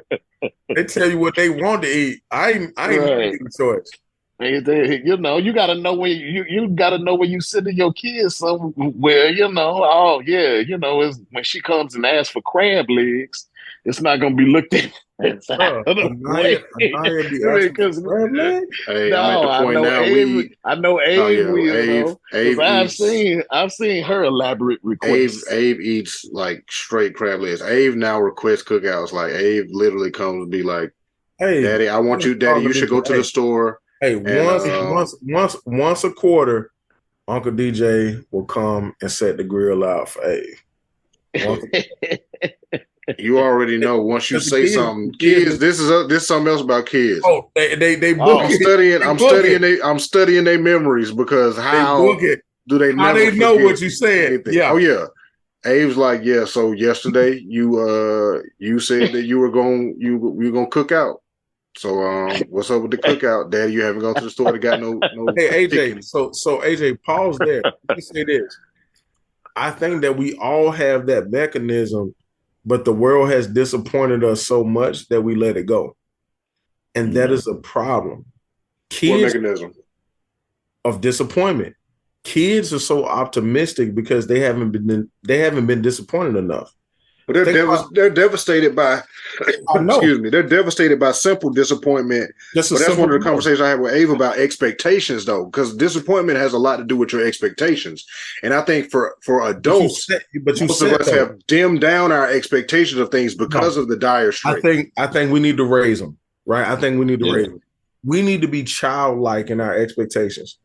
They tell you what they want to eat. I ain't never right. getting choice. You got to know when you got to know when you sending your kids somewhere. Oh yeah, is when she comes and asks for crab legs, it's not going to be looked at as out Bro, of the way. Anaya be asking for Because crab legs? Hey, I'm at no, the I point know now. Avery. I know Oh Abe yeah, will though, because I've seen her elaborate requests. Abe eats like straight crab legs. Abe now requests cookouts. Like Abe literally comes and be like, Hey, "Daddy, I want you, Daddy. You should go to the store." hey, And once a quarter, Uncle DJ will come and set the grill out for Abe. you already know once you say something, kids. kids. This is something else about kids. Oh, they book Oh, it. I'm studying their memories because They how book it. do they How never they know forget what you said? anything? Yeah. Oh yeah. Abe's like, yeah. So yesterday you said that you were gonna cook out. So what's up with the cookout, Daddy? You haven't gone to the store to got no Hey AJ, chicken. so AJ, pause there. Let me say this. I think that we all have that mechanism, but the world has disappointed us so much that we let it go. And that is a problem. What Kids mechanism? of disappointment. Kids are so optimistic because they haven't been disappointed enough. But they're devastated by I know. excuse me, they're devastated by simple disappointment. Just a But that's simple one of the no. conversations I had with Ava about expectations though, because disappointment has a lot to do with your expectations. And I think for adults, most of us have dimmed down our expectations of things because of the dire straits. I think we need to raise them, right? I think we need to raise them. We need to be childlike in our expectations.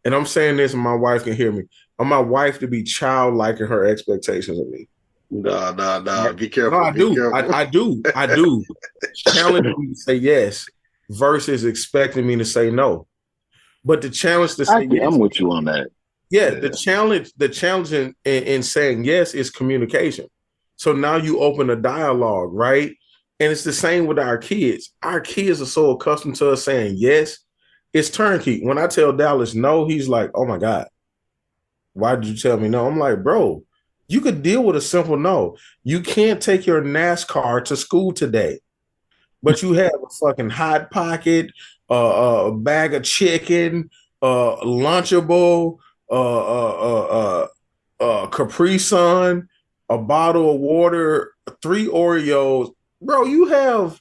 And I'm saying this and my wife can hear me. I want my wife to be childlike in her expectations of me. Nah. Be careful. No, I do. I do. Challenge me to say yes versus expecting me to say no. But the challenge to say yes, I'm with you on that. Yeah, the challenge in saying yes is communication. So now you open a dialogue, right? And it's the same with our kids. Our kids are so accustomed to us saying yes. It's turnkey. When I tell Dallas no, he's like, oh my God, why did you tell me no? I'm like, bro, you could deal with a simple no. You can't take your NASCAR to school today, but you have a fucking Hot Pocket, a bag of chicken, Lunchable, Capri Sun, a bottle of water, 3 Oreos. Bro, you have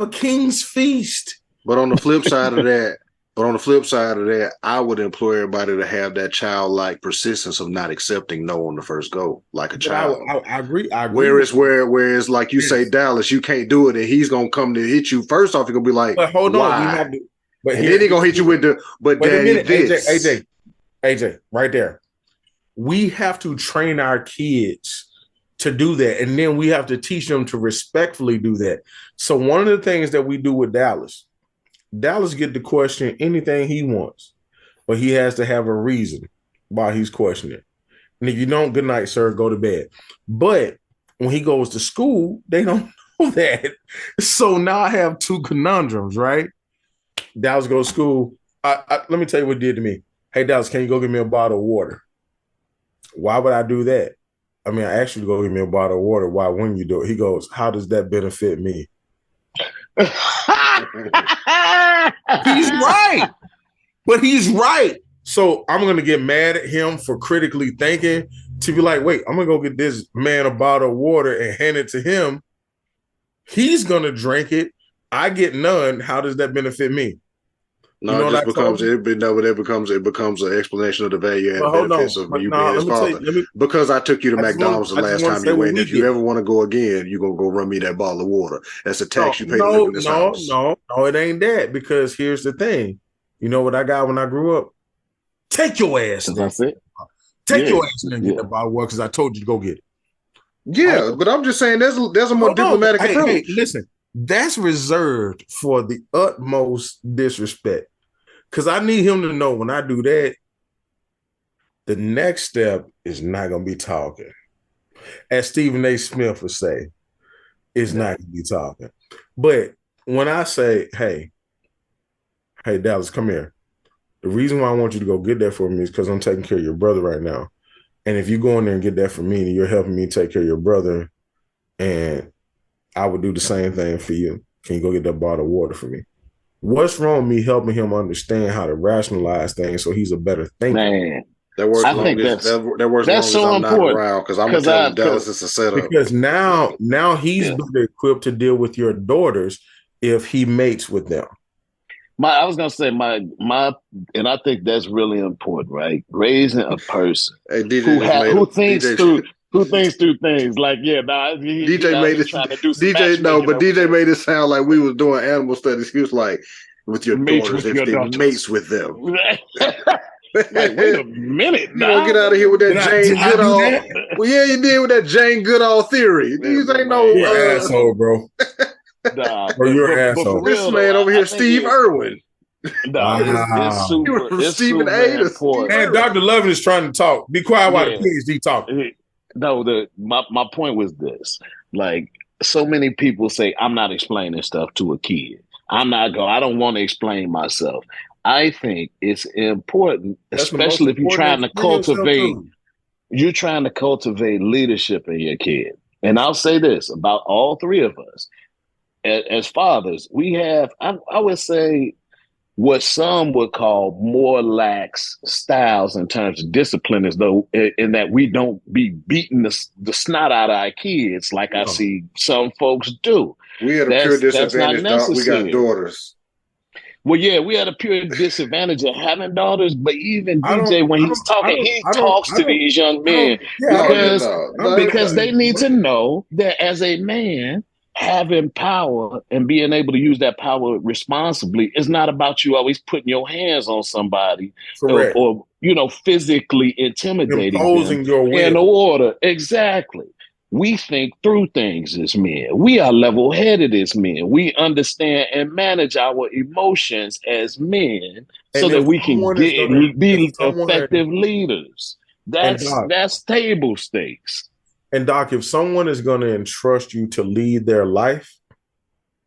a king's feast. But on the flip side of that, I would implore everybody to have that childlike persistence of not accepting no on the first go, like a child. I agree. Whereas, like you say, Dallas, you can't do it, and he's gonna come to hit you. First off, he's gonna be like, but hold why? on, we have to. But and then he's gonna hit you with the, but daddy, this. AJ, right there. We have to train our kids to do that, and then we have to teach them to respectfully do that. So one of the things that we do with Dallas get to question anything he wants, but he has to have a reason why he's questioning it. And if you don't, good night, sir, go to bed. But when he goes to school, they don't know that. So now I have two conundrums, right? Dallas go to school. Let me tell you what it did to me. Hey, Dallas, can you go get me a bottle of water? Why would I do that? I mean, I asked you to go get me a bottle of water. Why wouldn't you do it? He goes, how does that benefit me? He's right. But he's right. So I'm going to get mad at him for critically thinking to be like, wait, I'm going to go get this man a bottle of water and hand it to him. He's going to drink it. I get none. How does that benefit me? No, you know, it becomes an explanation of the value and benefits of you being his father. Because I took you to McDonald's the last time you went. If you ever want to go again, you're gonna go run me that bottle of water. That's a tax you pay to live in this house. No, it ain't that. Because here's the thing. You know what I got when I grew up? Take your ass. That's it. Take your ass and get that bottle of water because I told you to go get it. Yeah, but I'm just saying there's a more diplomatic approach. Hey, listen. That's reserved for the utmost disrespect. Because I need him to know when I do that, the next step is not going to be talking. As Stephen A. Smith would say, it's not going to be talking. But when I say, hey, Dallas, come here. The reason why I want you to go get that for me is because I'm taking care of your brother right now. And if you go in there and get that for me, and you're helping me take care of your brother, and I would do the same thing for you. Can you go get that bottle of water for me? What's wrong with me helping him understand how to rationalize things so he's a better thinker? Man, that works long as I'm not around because I'm going to tell Dallas it's a setup. Because now he's better equipped to deal with your daughters if he mates with them. I was gonna say my, and I think that's really important, right? Raising a person who thinks through things like DJ made it sound like we was doing animal studies. He was like, with your daughters, if they mates with them. Like, wait a minute, you gonna get out of here with that Jane Goodall? Well, yeah, you did with that Jane Goodall theory. These ain't no asshole, bro. Nah, you're an asshole. This man over here, Steve Irwin. It's Stephen A. Man, Dr. Lovin is trying to talk. Be quiet while the PhD talk. No, my point was this. Like, so many people say, I'm not explaining stuff to a kid. I don't want to explain myself. I think it's important, especially if you're trying to cultivate leadership in your kid. And I'll say this about all three of us. As fathers, we have, I would say, what some would call more lax styles in terms of discipline, as though in that we don't be beating the snot out of our kids like I see some folks do. We had a pure disadvantage. We got daughters. Well, yeah, we had a pure disadvantage of having daughters, but even DJ, when he's talking, he talks to these young men because they need to know that as a man, having power and being able to use that power responsibly is not about you always putting your hands on somebody or physically intimidating imposing them your will in order. Exactly. We think through things as men. We are level-headed as men. We understand and manage our emotions as men so that we can be effective leaders. That's table stakes. And Doc, if someone is going to entrust you to lead their life,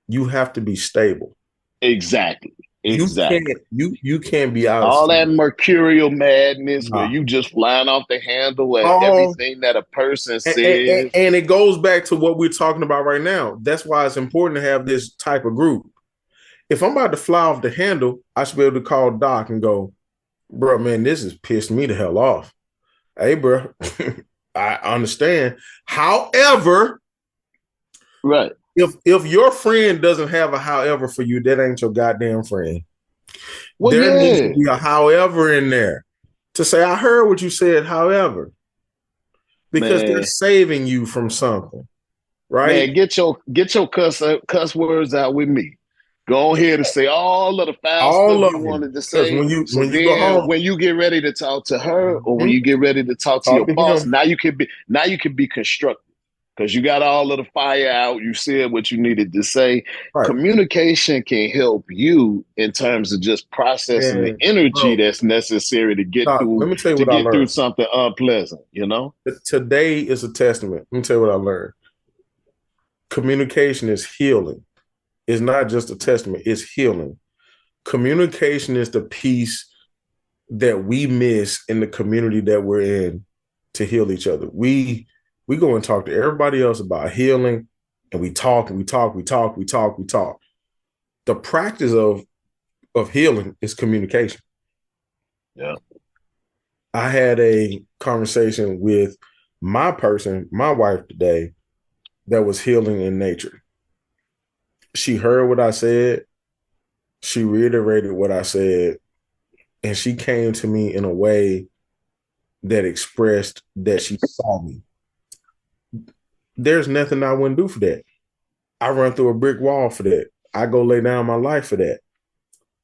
you have to be stable. Exactly. You can't be out all that mercurial madness where you just flying off the handle at everything that a person says. And it goes back to what we're talking about right now. That's why it's important to have this type of group. If I'm about to fly off the handle, I should be able to call Doc and go, bro, man, this has pissed me the hell off. Hey, bro, I understand. However, right. If your friend doesn't have a however for you, that ain't your goddamn friend. Well, there needs to be a however in there to say, I heard what you said, however, because they're saving you from something, right? Man, get your cuss words out with me. Go ahead and say all of the foul stuff you wanted to say. When you go home, when you get ready to talk to her, or when you get ready to talk to your boss, now you can be constructive. Because you got all of the fire out, you said what you needed to say. Right. Communication can help you in terms of just processing the energy that's necessary to get through something unpleasant. Today is a testament. Let me tell you what I learned. Communication is healing. It's not just a testament; it's healing. communication is the piece that we miss in the community that we're in to heal each other. We go and talk to everybody else about healing, and we talk and we talk, we talk, we talk, we talk. The practice of healing is communication. Yeah. I had a conversation with my wife today, that was healing in nature. She heard what I said. She reiterated what I said. And she came to me in a way that expressed that she saw me. There's nothing I wouldn't do for that. I run through a brick wall for that. I go lay down my life for that.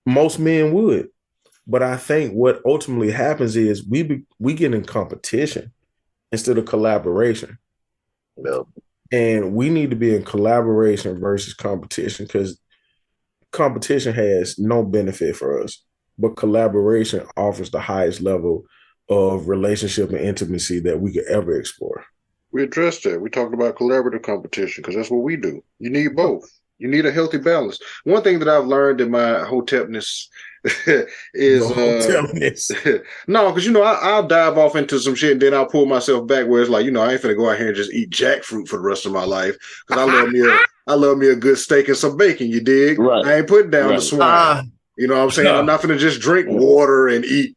Most men would. But I think what ultimately happens is we get in competition instead of collaboration. No. And we need to be in collaboration versus competition, because competition has no benefit for us, but collaboration offers the highest level of relationship and intimacy that we could ever explore. We addressed that. We talked about collaborative competition because that's what we do. You need both. You need a healthy balance. One thing that I've learned in my hotepness is no, because I'll dive off into some shit and then I'll pull myself back where it's like, I ain't finna go out here and just eat jackfruit for the rest of my life, because I love me a good steak and some bacon. You dig? Right. I ain't putting down the swine. You know what I'm saying? I'm not finna just drink water and eat.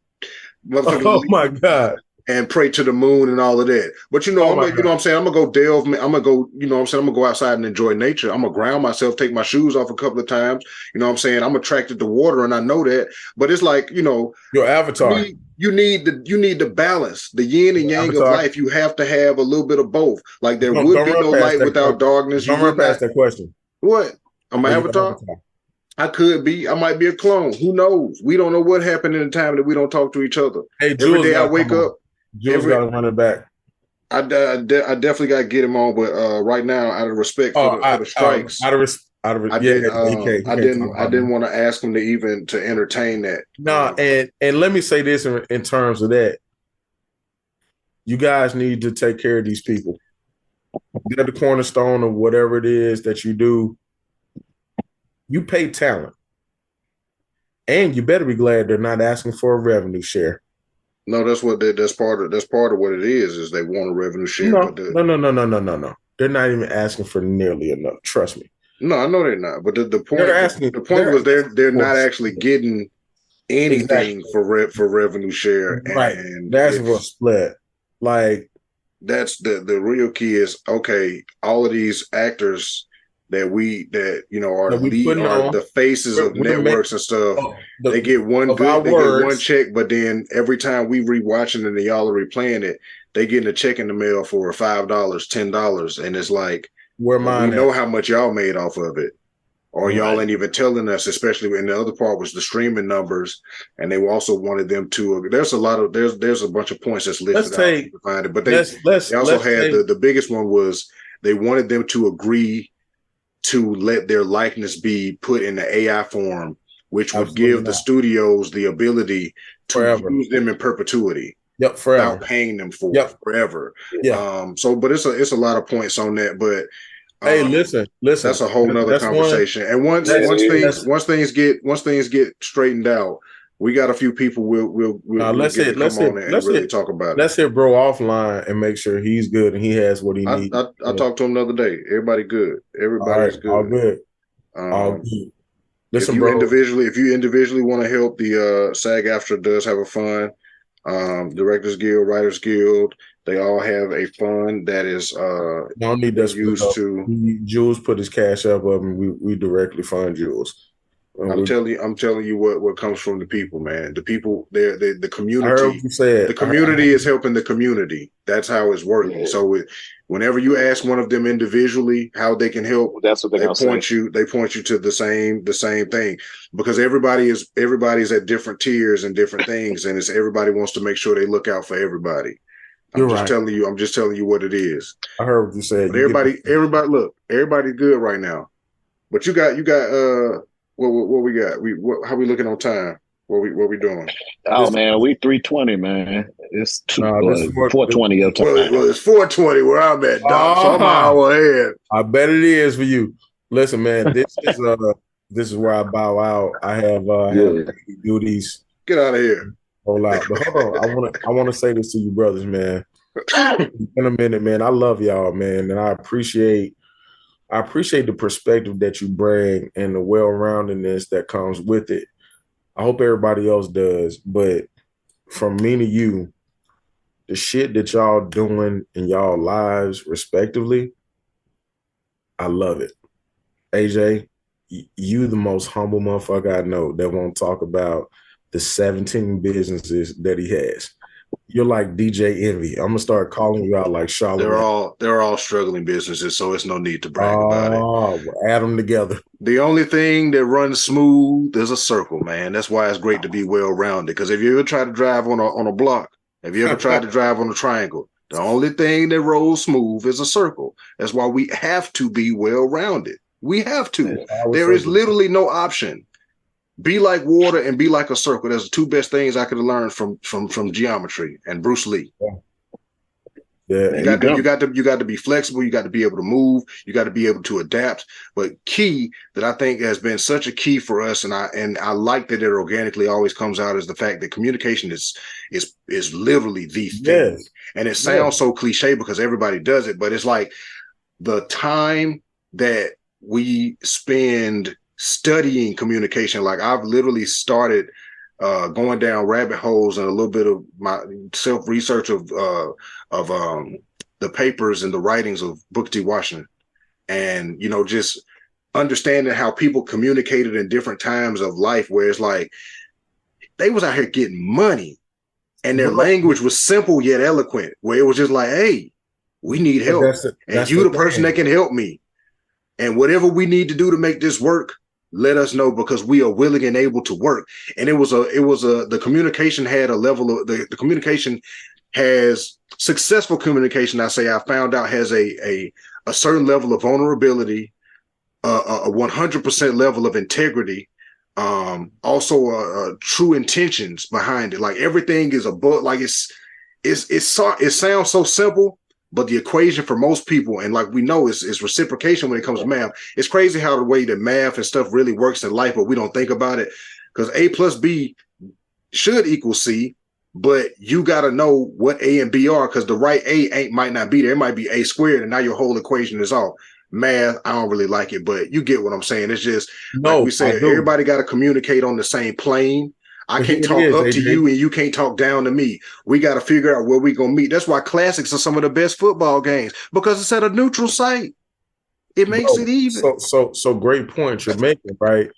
Oh my God. And pray to the moon and all of that. But I'm gonna go delve. I'm gonna go, I'm gonna go outside and enjoy nature. I'm gonna ground myself, take my shoes off a couple of times. I'm attracted to water, and I know that. But it's like, your avatar. You need the balance, the yin and yang of life. You have to have a little bit of both. Like there would be no light without darkness. Don't run past that question. What? I'm an avatar? I could be. I might be a clone. Who knows? We don't know what happened in the time that we don't talk to each other. Hey, every day I wake up. Jules got to run it back. I definitely got to get him on, but right now, out of respect for the strikes, I didn't want to ask him to entertain that. No, and let me say this in terms of that. You guys need to take care of these people. They're the cornerstone of whatever it is that you do. You pay talent, and you better be glad they're not asking for a revenue share. No, that's part of what it is they want a revenue share. No. They're not even asking for nearly enough. Trust me. No, I know they're not. But the point was they're not actually getting anything for revenue share. Right. And they're asking for a split. Like, that's the real key is, okay, all of these actors that are the faces of networks and stuff. They get one check, but then every time we rewatching it and y'all are replaying it, they getting a check in the mail for $5, $10, and it's like, we know how much y'all made off of it, or y'all ain't even telling us. Especially when the other part was the streaming numbers, and they also wanted them to. There's a bunch of points that's listed. But they also had the biggest one was they wanted them to agree to let their likeness be put in the AI form, which would give the studios the ability to use them in perpetuity. Yep, forever. Without paying them for forever. Yeah. But it's a lot of points on that. But hey, listen. That's a whole nother conversation. And once things get straightened out, we got a few people we'll let's really talk about it. Let's hit bro offline and make sure he's good and he has what he needs. I talked to him the other day. Everybody good. Everybody's good. All good. All good. Listen, if you individually want to help, the SAG-AFTRA does have a fund. Directors Guild, Writers Guild, they all have a fund that is don't need that used to. Jules put his cash up and we directly fund Jules. I'm telling you what comes from the people, man. The people, the community. I heard what you said. The community is helping the community. That's how it's working. So whenever you ask one of them individually how they can help, that's what they point you. They point you to the same thing, because everybody's at different tiers and different things, and everybody wants to make sure they look out for everybody. I'm just telling you what it is. I heard what you said. Everybody's good right now, but you got what we got? How we looking on time? What we doing? Oh man, we 3:20, man. It's 4:20 your time. Well, it's 4:20 where I'm at, Doc. So I'm an hour ahead. I bet it is for you. Listen, man, This is where I bow out. I have Yeah. duties. Get out of here. Roll out. But hold on, I wanna say this to you brothers, man. It's been a minute, man. I love y'all, man, and I appreciate the perspective that you bring and the well-roundedness that comes with it. I hope everybody else does, but from me to you, the shit that y'all doing in y'all lives respectively, I love it. AJ, you the most humble motherfucker I know that won't talk about the 17 businesses that he has. You're like DJ Envy. I'm gonna start calling you out like Charlamagne. They're all struggling businesses, so it's no need to brag about it. Oh, we'll add them together. The only thing that runs smooth is a circle, man. That's why it's great to be well rounded. Because if you ever try to drive on a block, have you ever tried to drive on a triangle? The only thing that rolls smooth is a circle. That's why we have to be well rounded. We have to. There is literally no option. Be like water and be like a circle. That's the two best things I could have learned from geometry and Bruce Lee. Yeah, you got to be flexible. You got to be able to move. You got to be able to adapt. But key that I think has been such a key for us, and I like that it organically always comes out, is the fact that communication is literally the thing. yes. And it sounds so cliche because everybody does it, but it's like the time that we spend studying communication. Like I've literally started going down rabbit holes and a little bit of my self research of the papers and the writings of Booker T. Washington, and just understanding how people communicated in different times of life, where it's like they was out here getting money, and their language was simple yet eloquent. Where it was just like, "Hey, we need help, and you the person that can help me, and whatever we need to do to make this work, let us know because we are willing and able to work." And the communication had a level of the communication has successful communication. I found out has a certain level of vulnerability, a 100% level of integrity, also true intentions behind it. Like everything is above. Like it sounds so simple, but the equation for most people, and like we know, is reciprocation when it comes to math. It's crazy how the way that math and stuff really works in life, but we don't think about it, because A plus B should equal C, but you got to know what A and B are, because the right A might not be there. It might be A squared, and now your whole equation is off. Math, I don't really like it, but you get what I'm saying. It's just, like we said, everybody got to communicate on the same plane. I can't talk up to you and you can't talk down to me. We got to figure out where we're going to meet. That's why classics are some of the best football games, because it's at a neutral site. It makes it even. So great point you're making, right?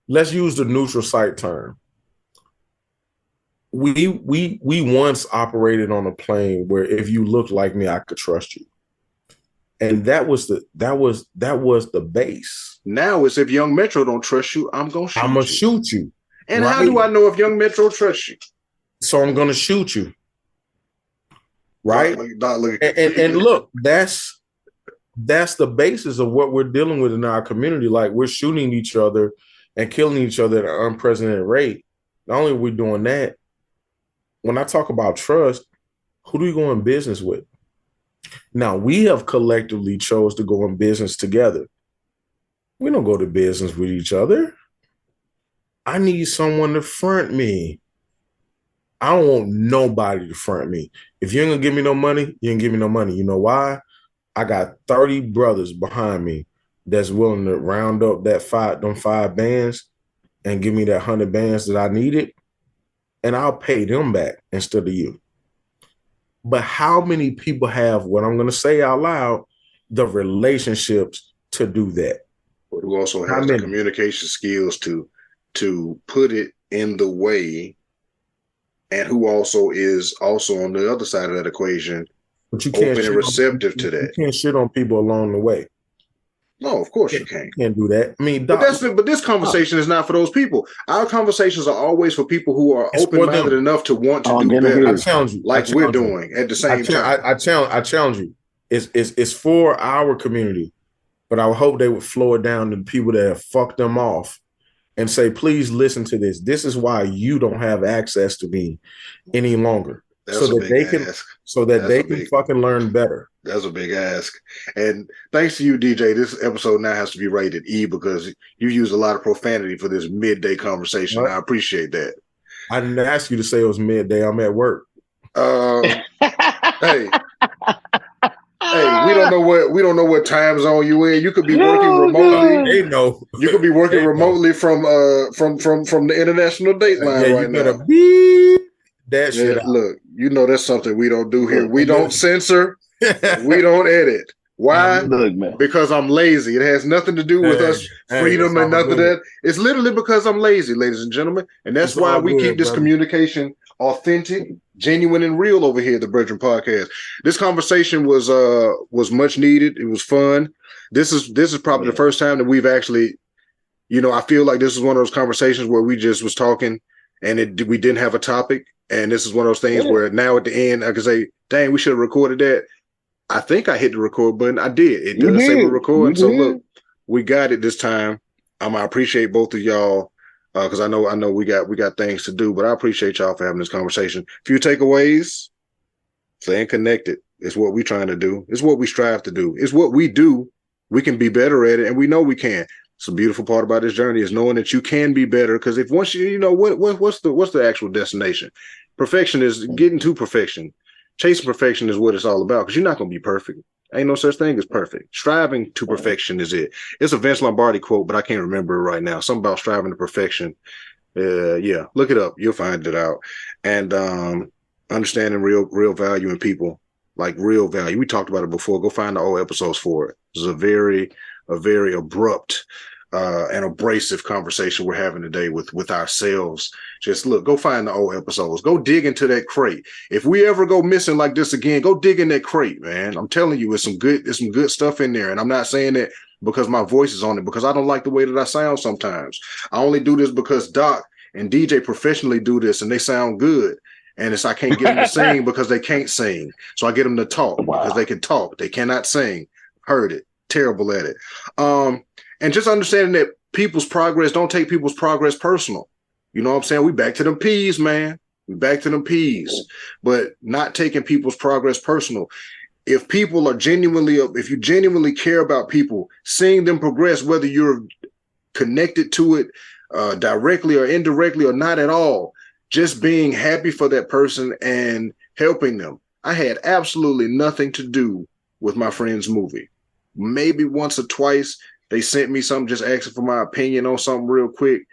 Let's use the neutral site term. We once operated on a plane where if you looked like me, I could trust you. And that was the base. Now it's, if Young Metro don't trust you, I'm going to shoot you. And right? How do I know if Young Metro trusts you? So I'm going to shoot you. Right? And look, that's the basis of what we're dealing with in our community. Like, we're shooting each other and killing each other at an unprecedented rate. Not only are we doing that, when I talk about trust, who do we go in business with? Now, we have collectively chose to go in business together. We don't go to business with each other. I need someone to front me. I don't want nobody to front me. If you ain't gonna give me no money, you ain't give me no money. You know why? I got 30 brothers behind me that's willing to round up them 5 bands and give me that 100 bands that I needed, and I'll pay them back instead of you. But how many people have, what I'm gonna say out loud, the relationships to do that? But who also has the communication skills to put it in the way, and who also is also on the other side of that equation, but you can't open and receptive to that. You can't shit on people along the way. No, of course you can't. You can't do that. I mean, but this conversation is not for those people. Our conversations are always for people who are open-minded enough to want to do better. I challenge you, like we're doing at the same time. I challenge you. It's for our community, but I hope they would flow it down to the people that have fucked them off and say, please listen to this. This is why you don't have access to me any longer. so That's a that big they can ask. That's they a can big fucking learn better. that's a big ask. And thanks to you, DJ, this episode now has to be rated E because you use a lot of profanity for this midday conversation. What? I appreciate that. I didn't ask you to say it was midday. I'm at work. Hey, we don't know what time zone you in. You could be working Oh, remotely. They know. You could be working They know. remotely from the international date line Yeah, you right better now. beep that shit out. Look, you know that's something we don't do here. look, We don't censor. We don't edit. Why? look, man. Because I'm lazy. It has nothing to do with us freedom and nothing of that. It's literally because I'm lazy, ladies and gentlemen. And that's why we keep this communication authentic, genuine, and real over here at the Brethren Podcast. This conversation was much needed. It was fun. This is probably the first time that we've actually, I feel like this is one of those conversations where we just was talking and we didn't have a topic. And this is one of those things where now at the end I can say, dang, we should have recorded that. I think I hit the record button. I did. It does say we're recording. So look, we got it this time. I appreciate both of y'all because I know we got things to do, but I appreciate y'all for having this conversation. Few takeaways: staying connected is what we're trying to do. It's what we strive to do. It's what we do. We can be better at it, and we know we can. It's a beautiful part about this journey is knowing that you can be better. Because if once what's the actual destination? Perfection is getting to perfection. Chasing perfection is what it's all about because you're not going to be perfect. Ain't no such thing as perfect. Striving to perfection is it. It's a Vince Lombardi quote, but I can't remember it right now. Something about striving to perfection. Yeah, look it up. You'll find it out. And understanding real value in people, like real value. We talked about it before. Go find the old episodes for it. This is a very abrupt and abrasive conversation we're having today with ourselves. Just look, go find the old episodes. Go dig into that crate. If we ever go missing like this again, go dig in that crate, man. I'm telling you, there's some good stuff in there. And I'm not saying that because my voice is on it, because I don't like the way that I sound sometimes. I only do this because Doc and DJ professionally do this and they sound good. And I can't get them to sing because they can't sing. So I get them to talk because they can talk. They cannot sing. Heard it. Terrible at it. And just understanding that people's progress, don't take people's progress personal. You know what I'm saying? We back to them P's, man. We back to them P's, but not taking people's progress personal. If you genuinely care about people, seeing them progress, whether you're connected to it directly or indirectly or not at all, just being happy for that person and helping them. I had absolutely nothing to do with my friend's movie. Maybe once or twice, they sent me something just asking for my opinion on something real quick.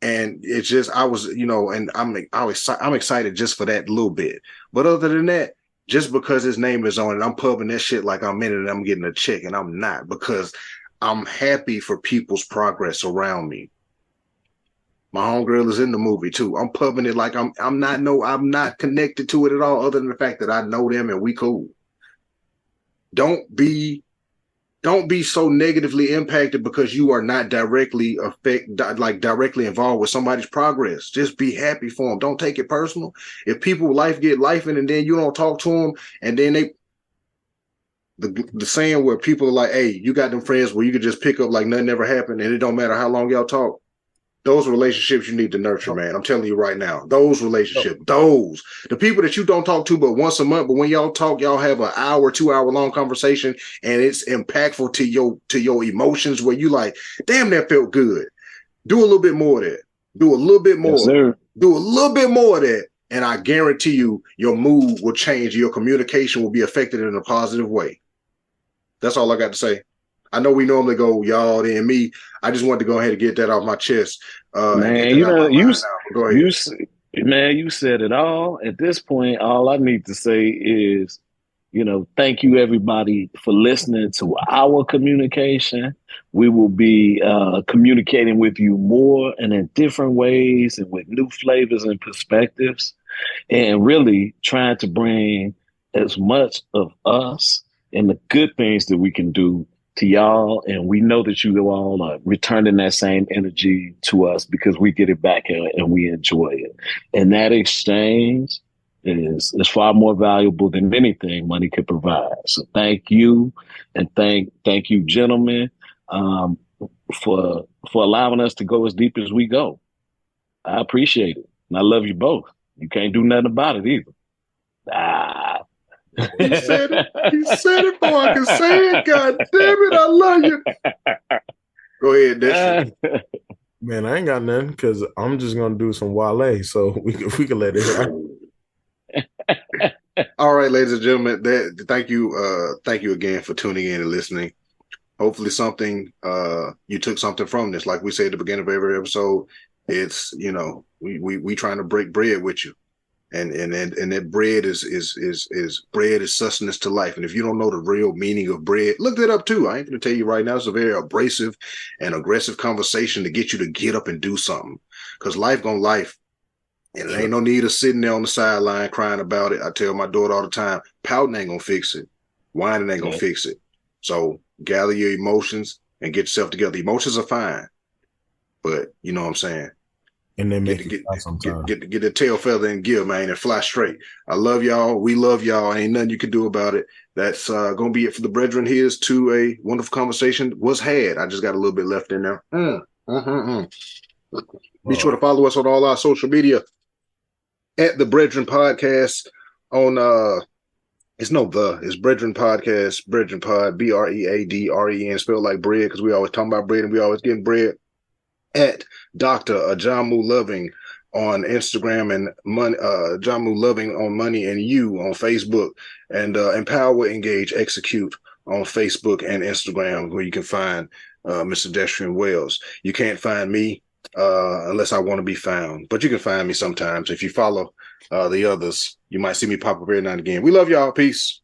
And it's just, I was, and I'm excited just for that little bit. But other than that, just because his name is on it, I'm pubbing that shit like I'm in it and I'm getting a check, and I'm not, because I'm happy for people's progress around me. My homegirl is in the movie too. I'm pubbing it like I'm not connected to it at all, other than the fact that I know them and we cool. Don't be so negatively impacted because you are not directly involved with somebody's progress. Just be happy for them. Don't take it personal. If people get life in and then you don't talk to them, and then the saying where people are like, hey, you got them friends where you could just pick up like nothing ever happened and it don't matter how long y'all talk. Those relationships you need to nurture, man. I'm telling you right now. Those relationships, the people that you don't talk to but once a month, but when y'all talk, y'all have an hour, 2 hour long conversation, and it's impactful to your emotions where you like, damn, that felt good. Do a little bit more of that. Do a little bit more. Yes, sir. Do a little bit more of that. And I guarantee you, your mood will change. Your communication will be affected in a positive way. That's all I got to say. I know we normally go y'all and me. I just wanted to go ahead and get that off my chest. Man, you said it all. At this point, all I need to say is, thank you everybody for listening to our communication. We will be communicating with you more and in different ways and with new flavors and perspectives, and really trying to bring as much of us and the good things that we can do to y'all. And we know that you all are returning that same energy to us because we get it back and we enjoy it. And that exchange is far more valuable than anything money could provide. So thank you. And thank you, gentlemen, for allowing us to go as deep as we go. I appreciate it. And I love you both. You can't do nothing about it either. Ah. He said it. He said it before I can say it. God damn it, I love you. Go ahead, Dexter. Man, I ain't got nothing because I'm just gonna do some Wale, so we can let it happen. All right, ladies and gentlemen, thank you again for tuning in and listening. Hopefully something you took something from this. Like we say at the beginning of every episode, it's we trying to break bread with you. And that bread is bread is sustenance to life. And if you don't know the real meaning of bread, look that up too. I ain't gonna tell you right now. It's a very abrasive and aggressive conversation to get you to get up and do something. Because life gonna life. And it ain't no need of sitting there on the sideline crying about it. I tell my daughter all the time, pouting ain't gonna fix it. Whining ain't gonna fix it. So gather your emotions and get yourself together. Emotions are fine, but you know what I'm saying? And then get the tail feather and give, man, and fly straight. I love y'all. We love y'all. Ain't nothing you can do about it. That's gonna be it for the brethren. Here's to a wonderful conversation was had. I just got a little bit left in there. Be sure to follow us on all our social media at the Brethren Podcast on it's Brethren Podcast, Brethren Pod, BREADREN, spelled like bread, because we always talking about bread and we always getting bread. At Dr. Ajamu Loving on Instagram and Ajamu Loving on Money and You on Facebook, and Empower, Engage, Execute on Facebook and Instagram, where you can find Mr. Destrian Wells. You can't find me unless I want to be found, but you can find me sometimes. If you follow the others, you might see me pop up every now and again. We love y'all. Peace.